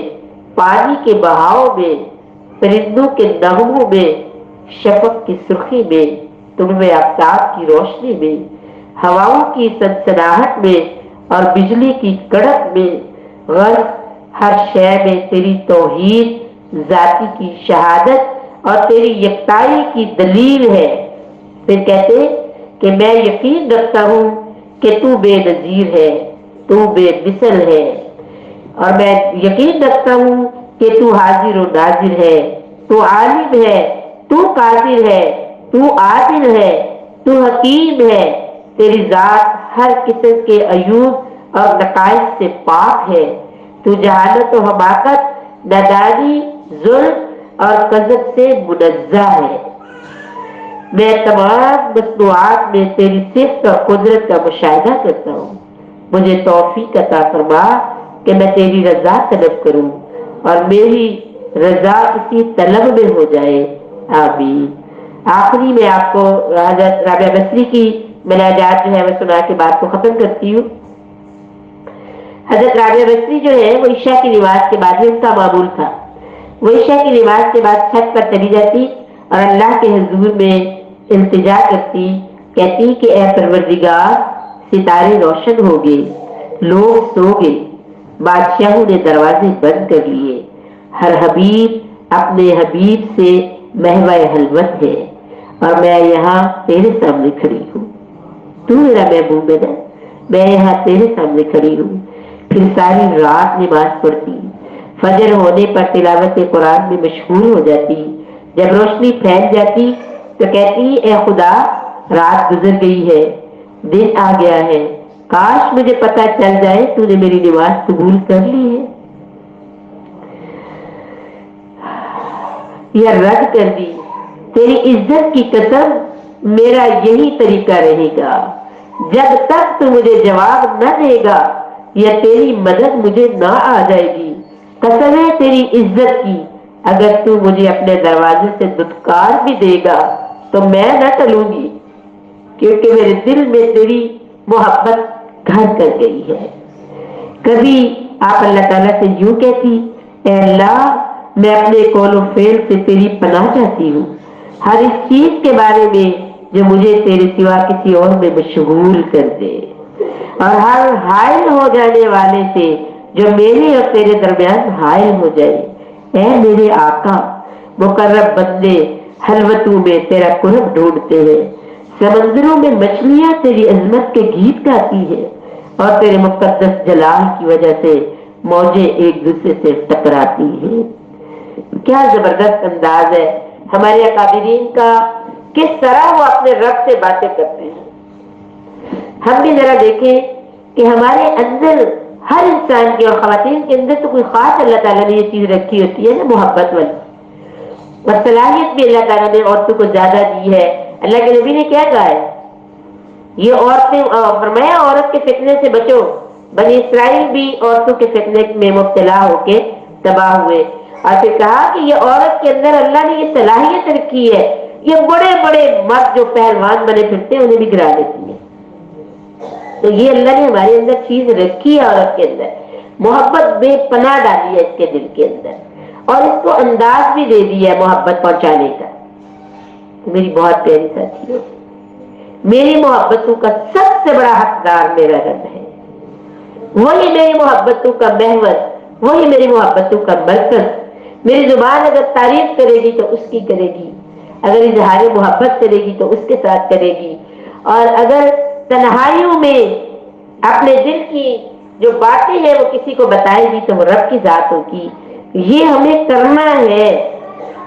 پانی کے بہاؤ میں، پرندوں کے نغموں میں، شفق کی سرخی میں، طلوع آفتاب کی روشنی میں، ہواؤں کی سنسناہٹ میں اور بجلی کی کڑک میں، غرض ہر شے میں تیری توحید، ذاتی کی شہادت اور تیری یکتائی کی دلیل ہے۔ پھر کہتے کہ میں یقین رکھتا ہوں کہ تو بے نظیر ہے، تو بے مثل ہے، اور میں یقین رکھتا ہوں کہ تو حاضر و ناظر ہے، تو عالم ہے، تو قادر ہے، تو عادل ہے، تو حکیم ہے۔ تیری ذات ہر قسم کے عیوب اور نقائص سے پاک ہے۔ تو جہالت و حماقت، نادانی، ظلم اور کذب سے منزہ ہے۔ میں تمام مصنوعات میں تیری صفت اور قدرت کا مشاہدہ کرتا ہوں، مجھے توفیق عطا فرما کہ میں تیری رضا طلب کروں اور میری رضا اسی طلب میں ہو جائے، آمین۔ آخری میں آپ کو حضرت رابعہ بصری کی مناجات جو ہے وہ سنا کے بات کو ختم کرتی ہوں۔ حضرت رابعہ بصری جو ہے وہ عشاء کی نماز کے بعد ان کا معمول تھا، وہ عشاء کی نماز کے بعد چھت پر چلی جاتی اور اللہ کے حضور میں التجا کرتی، کہتی کہ اے پروردگار، ستارے روشن ہو گئے، لوگ سو گئے، بادشاہوں نے دروازے بند کر لیے، ہر حبیب اپنے حبیب سے محو حلوت ہے اور میں یہاں تیرے سامنے کھڑی ہوں، تو میرا محبوب ہے نا، میں یہاں تیرے سامنے کھڑی ہوں۔ پھر ساری رات نماز پڑھتی، فجر ہونے پر تلاوت قرآن میں مشغول ہو جاتی، جب روشنی پھیل جاتی تو کہتی اے خدا، رات گزر گئی ہے، دن آ گیا ہے، کاش مجھے پتہ چل جائے تو نے میری نماز قبول کر لی ہے یا رد کر دی۔ تیری عزت کی قسم میرا یہی طریقہ رہے گا، جب تک تو مجھے جواب نہ دے گا یا تیری مدد مجھے نہ آ جائے گی، قسم ہے تیری عزت کی، اگر تو مجھے اپنے دروازے سے دھتکار بھی دے گا تو میں نہ ٹلوں گی، کیونکہ میرے دل میں تیری محبت گھر کر گئی ہے۔ کبھی آپ اللہ تعالیٰ سے یوں کہتی اے اللہ، میں اپنے قول و فعل سے تیری پناہ چاہتی ہوں، ہر اس چیز کے بارے میں جو مجھے تیرے سوا کسی اور میں مشغول کر دے، اور ہر حائل ہو جانے والے سے جو میرے اور تیرے درمیان حائل ہو جائے۔ اے میرے آقا، مقرب بندے حلوتوں میں تیرا قرب ڈھونڈتے ہیں، سمندروں میں مچھلیاں تیری عظمت کے گیت گاتی ہے اور تیرے مقدس جلال کی وجہ سے موجیں ایک دوسرے سے ٹکراتی ہیں۔ کیا زبردست انداز ہے ہمارے اکابرین کا، کس طرح وہ اپنے رب سے باتیں کرتے ہیں۔ ہم بھی ذرا دیکھیں کہ ہمارے اندر، ہر انسان کے اور خواتین کے اندر تو کوئی خاص اللہ تعالیٰ نے یہ چیز رکھی ہوتی ہے نا، محبت والی، اور صلاحیت بھی اللہ تعالیٰ نے عورتوں کو زیادہ دی ہے۔ اللہ کے نبی نے کیا کہا ہے، یہ عورتیں، فرمایا عورت کے فتنے سے بچو، بنی اسرائیل بھی عورتوں کے فتنے میں مبتلا ہو کے تباہ ہوئے، اور پھر کہا کہ یہ عورت کے اندر اللہ نے یہ صلاحیت رکھی ہے، یہ بڑے بڑے مرد جو پہلوان بنے پھرتے ہیں انہیں بھی گرا دیتی ہے۔ تو یہ اللہ نے ہمارے اندر چیز رکھی ہے، عورت کے اندر محبت بے پناہ ڈالی ہے اس کے دل کے اندر، اور اس کو انداز بھی دے دیا ہے محبت پہنچانے کا۔ میری بہت پیاری ساتھی ہے، میری محبتوں کا سب سے بڑا حقدار میرا رب ہے، وہی میری محبتوں کا محور، وہی میری محبتوں کا مرکز۔ میری زبان اگر تعریف کرے گی تو اس کی کرے گی، اگر اظہار محبت کرے گی تو اس کے ساتھ کرے گی، اور اگر تنہائیوں میں اپنے دل کی جو باتیں ہیں وہ کسی کو بتائے گی تو وہ رب کی ذات ہوگی۔ یہ ہمیں کرنا ہے،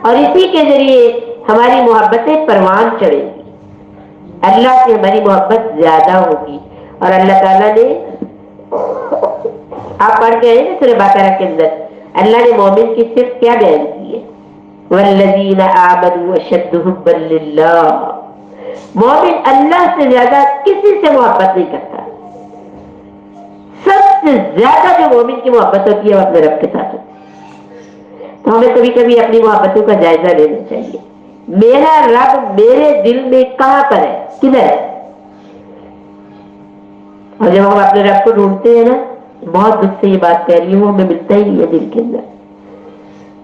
اور اسی کے ذریعے ہماری محبتیں پروان چڑھے گی، اللہ سے ہماری محبت زیادہ ہوگی۔ اور اللہ تعالیٰ نے، آپ پڑھ گئے ہیں سورہ بقرہ کے اندر، اللہ نے مومن کی صرف کیا بیان کی ہے، والذین آمنوا اشد حبا للہ، مومن اللہ سے زیادہ کسی سے محبت نہیں کرتا، سب سے زیادہ جو مومن کی محبت ہوتی ہے وہ اپنے رب کے ساتھ ہوتی ہے۔ تو ہمیں کبھی کبھی اپنی محبتوں کا جائزہ لینا چاہیے، میرا رب میرے دل میں کہاں پر ہے، کدھر ہے؟ اور جب ہم اپنے رب کو ڈھونڈتے ہیں نا، بہت دکھ سے یہ بات کہہ رہی ہوں، ہمیں ملتا ہی نہیں ہے دل کے اندر۔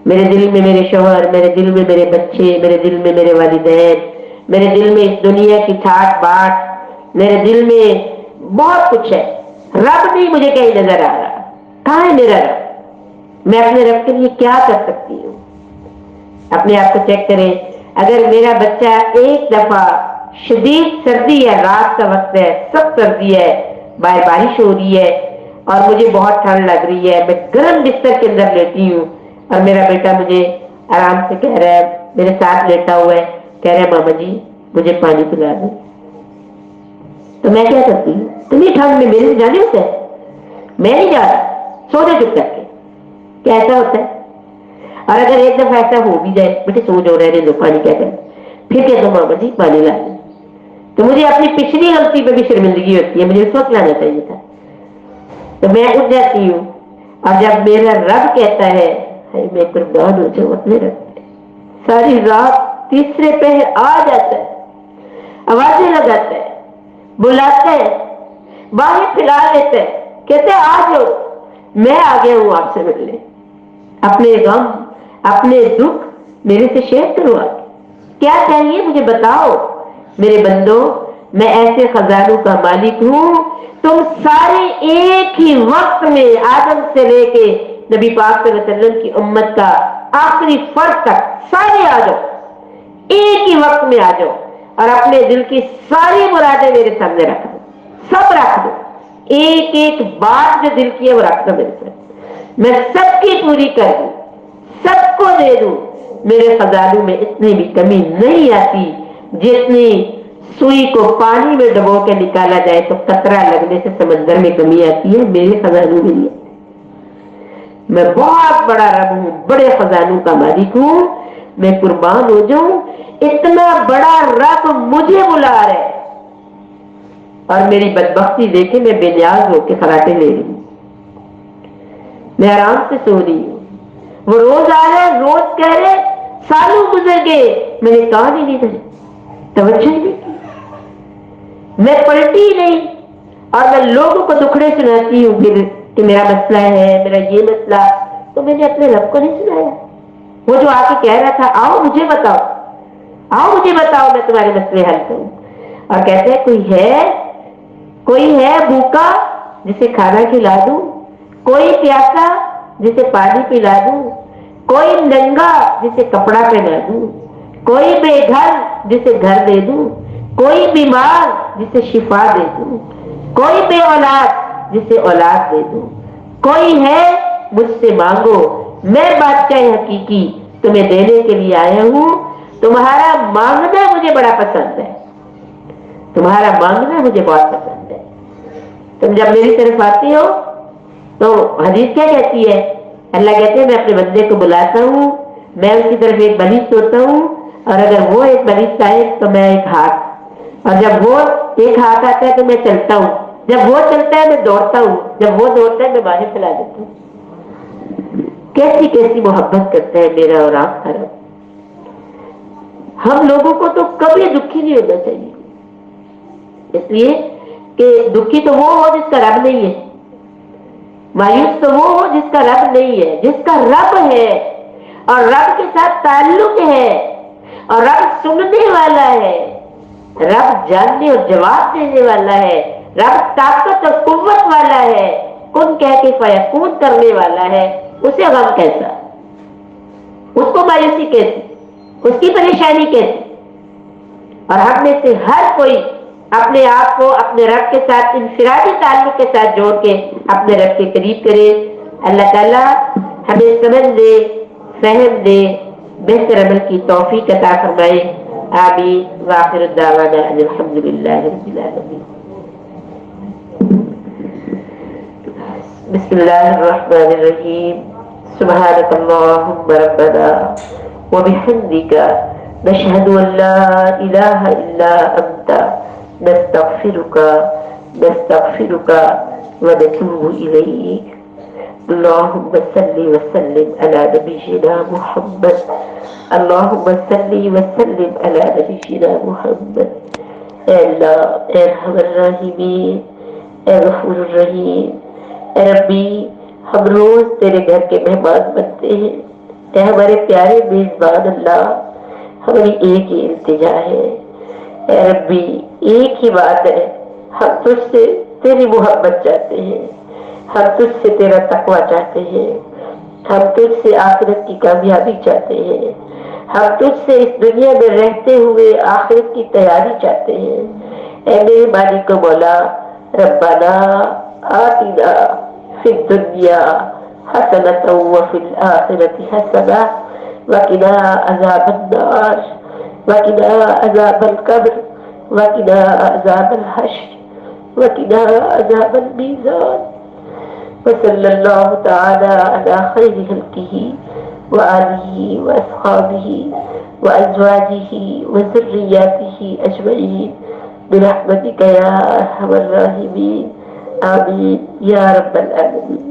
میرے دل میں میرے شوہر، میرے دل میں میرے بچے، میرے دل میں میرے والدین، میرے دل میں اس دنیا کی ٹھاٹ باٹ، میرے دل میں بہت کچھ ہے، رب نہیں مجھے کہیں نظر آ رہا۔ کہاں ہے میرا رب؟ میں اپنے رب کے لیے کیا کر سکتی ہوں؟ اپنے آپ کو چیک کریں، اگر میرا بچہ ایک دفعہ، شدید سردی ہے، رات کا وقت ہے، سخت سردی ہے، باہر بارش ہو رہی ہے اور مجھے بہت ٹھنڈ لگ رہی ہے، میں گرم بستر کے اندر لیٹی ہوں اور میرا بیٹا مجھے آرام سے کہہ رہا ہے، میرے ساتھ لیٹا ہوا ہے، کہہ رہا ہے ماما جی مجھے پانی پلا دیں، تو میں کیا کرتی ہوں؟ اتنی ٹھنڈ میں میرے سے جانے ہوتا ہے؟ میں نہیں جا رہا، سو جا چپ کر کے، کیا ایسا ہوتا ہے؟ اور اگر ایک دفعہ ایسا ہو بھی جائے، بیٹے سو جو رہنے دو، پانی کیا کریں، پھر کہتا ہوں ماما جی پانی لا دیں، تو مجھے اپنی پچھلی غلطی پہ بھی شرمندگی ہوتی ہے، مجھے اس وقت لانا چاہیے تھا، تو میں اٹھ جاتی ہوں، اور جب میرا رب کہتا ہے میں قربان ہو جاؤں اپنے رب پہ، ساری رات تیسرے پہر آ جاتا ہے، آوازیں لگاتا ہے، بلاتا ہے، باہر پھیلا لیتا ہے، کہتے ہیں آ جاؤ، میں آ گیا ہوں آپ سے ملنے، اپنے غم اپنے دکھ میرے سے شیئر کرو، آپ کیا چاہیے مجھے بتاؤ میرے بندو، میں ایسے خزانوں کا مالک ہوں، تم سارے ایک ہی وقت میں آدم سے لے کے نبی پاک صلی اللہ علیہ وسلم کی امت کا آخری فرد تک سارے آ جاؤ، ایک ہی وقت میں آ جاؤ اور اپنے دل کی ساری مرادیں میرے سامنے رکھ دو، سب رکھ دو، ایک ایک بات جو دل کی ہے وہ رکھ دو میرے سامنے، میں سب کی پوری کر دوں، سب کو دے دوں، میرے خزانوں میں اتنی بھی کمی نہیں آتی، جتنی سوئی کو پانی میں ڈبو کے نکالا جائے تو قطرہ لگنے سے سمندر میں کمی آتی ہے، میرے خزانوں میں نہیں، میں بہت بڑا رب ہوں، بڑے خزانوں کا مالک ہوں، میں قربان ہو جاؤں، اتنا بڑا رب مجھے بلا رہا ہے اور میری بدبختی دیکھے میں بے نیاز ہو کے خراٹے لے رہی ہوں، میں آرام سے سو رہی ہوں، وہ روز آ رہے روز کہہ رہے سالوں گزر گئے، میں نے کہا نہیں دی توجہ ہی نہیں کی، میں پلٹی نہیں، اور میں لوگوں کو دکھڑے سناتی ہوں کہ میرا مسئلہ ہے، میرا یہ مسئلہ، تو میں نے اپنے رب کو نہیں سنایا، وہ جو آ کے کہہ رہا تھا آؤ مجھے بتاؤ، آؤ مجھے بتاؤ میں تمہارے مسئلے حل کروں، اور کہتے ہیں کوئی ہے بھوکا جسے کھانا کھلا دوں، کوئی پیاسا جسے پانی پلا دوں، کوئی ننگا جسے کپڑا پہنا دوں، کوئی بے گھر جسے گھر دے دوں، کوئی بیمار جسے شفا دے دوں، کوئی بے اولاد جسے اولاد دے دوں، کوئی ہے مجھ سے مانگو، میں بادشاہ حقیقی تمہیں دینے کے لیے آیا ہوں، تمہارا مانگنا مجھے بڑا پسند ہے، تمہارا مانگنا مجھے بہت پسند ہے، تم جب میری طرف آتی ہو تو حدیث کیا کہتی ہے، اللہ کہتے ہیں میں اپنے بندے کو بلاتا ہوں، میں اس کی طرف ایک بلش سوتا ہوں، اور اگر وہ ایک بلش آئے تو میں ایک ہاتھ، اور جب وہ ایک ہاتھ آتا ہے تو میں چلتا ہوں، جب وہ چلتا ہے میں دوڑتا ہوں، جب وہ دوڑتا ہے میں باہر پھیلا دیتا ہوں، کیسی کیسی محبت کرتا ہے میرا اور آپ کا رب، ہم لوگوں کو تو کبھی دکھی نہیں ہونا چاہیے، اس لیے کہ دکھی تو وہ ہو جس کا رب نہیں ہے، مایوس تو وہ ہو جس کا رب نہیں ہے، جس کا رب ہے اور رب کے ساتھ تعلق ہے اور رب سننے والا ہے، رب جاننے اور جواب دینے والا ہے، رب طاقت اور قوت والا ہے، کن کہہ کے فیکون کرنے والا ہے، اسے غم کیسا، اس کو مایوسی کیسی، اس کی پریشانی کیسی، اور ہم میں سے ہر کوئی اپنے آپ کو اپنے رب کے ساتھ انفرادی تعلق کے ساتھ جوڑ کے اپنے رب کے قریب کرے، اللہ تعالیٰ ہمیں سمجھ دے، فہم دے، بہتر عمل کی توفیق عطا فرمائے، آمین، وآخر الدعوانا ان الحمد للہ رب العالمین۔ بسم اللہ الرحمن الرحیم، سبحانک اللہم ربنا وبحمدک نشہد ان لا الہ الا انت نستغفرک ونتوب الیک، اللہم صل وسلم علی نبینا محمد، اللہم صل وسلم علی نبینا محمد، اے اللہ، اے ارحم الراحمین، اے غفور الرحیم، اے ربی، ہم روز تیرے گھر کے مہمان بنتے ہیں، اے ہمارے پیارے میزبان اللہ، ہماری ایک ہی التجا ہے، اے ربی ایک ہی بات ہے، ہم تجھ سے تیری محبت چاہتے ہیں، ہم تجھ سے تیرا تقوی چاہتے ہیں، ہم تجھ سے آخرت کی کامیابی چاہتے ہیں، ہم تجھ سے اس دنیا میں رہتے ہوئے آخرت کی تیاری چاہتے ہیں، اے میرے مالک و مولا، ربنا آتنا فی الدنیا حسنة وفی الآخرة حسنة وقنا عذاب النار وقنا عذاب القبر وقنا عذاب الحشر وقنا عذاب الميزان، وصلى الله تعالى على خير خلقه وآله وأصحابه وأزواجه وذرياته أجمعين برحمتك يا أرحم الراحمين، آمين يا رب العالمين۔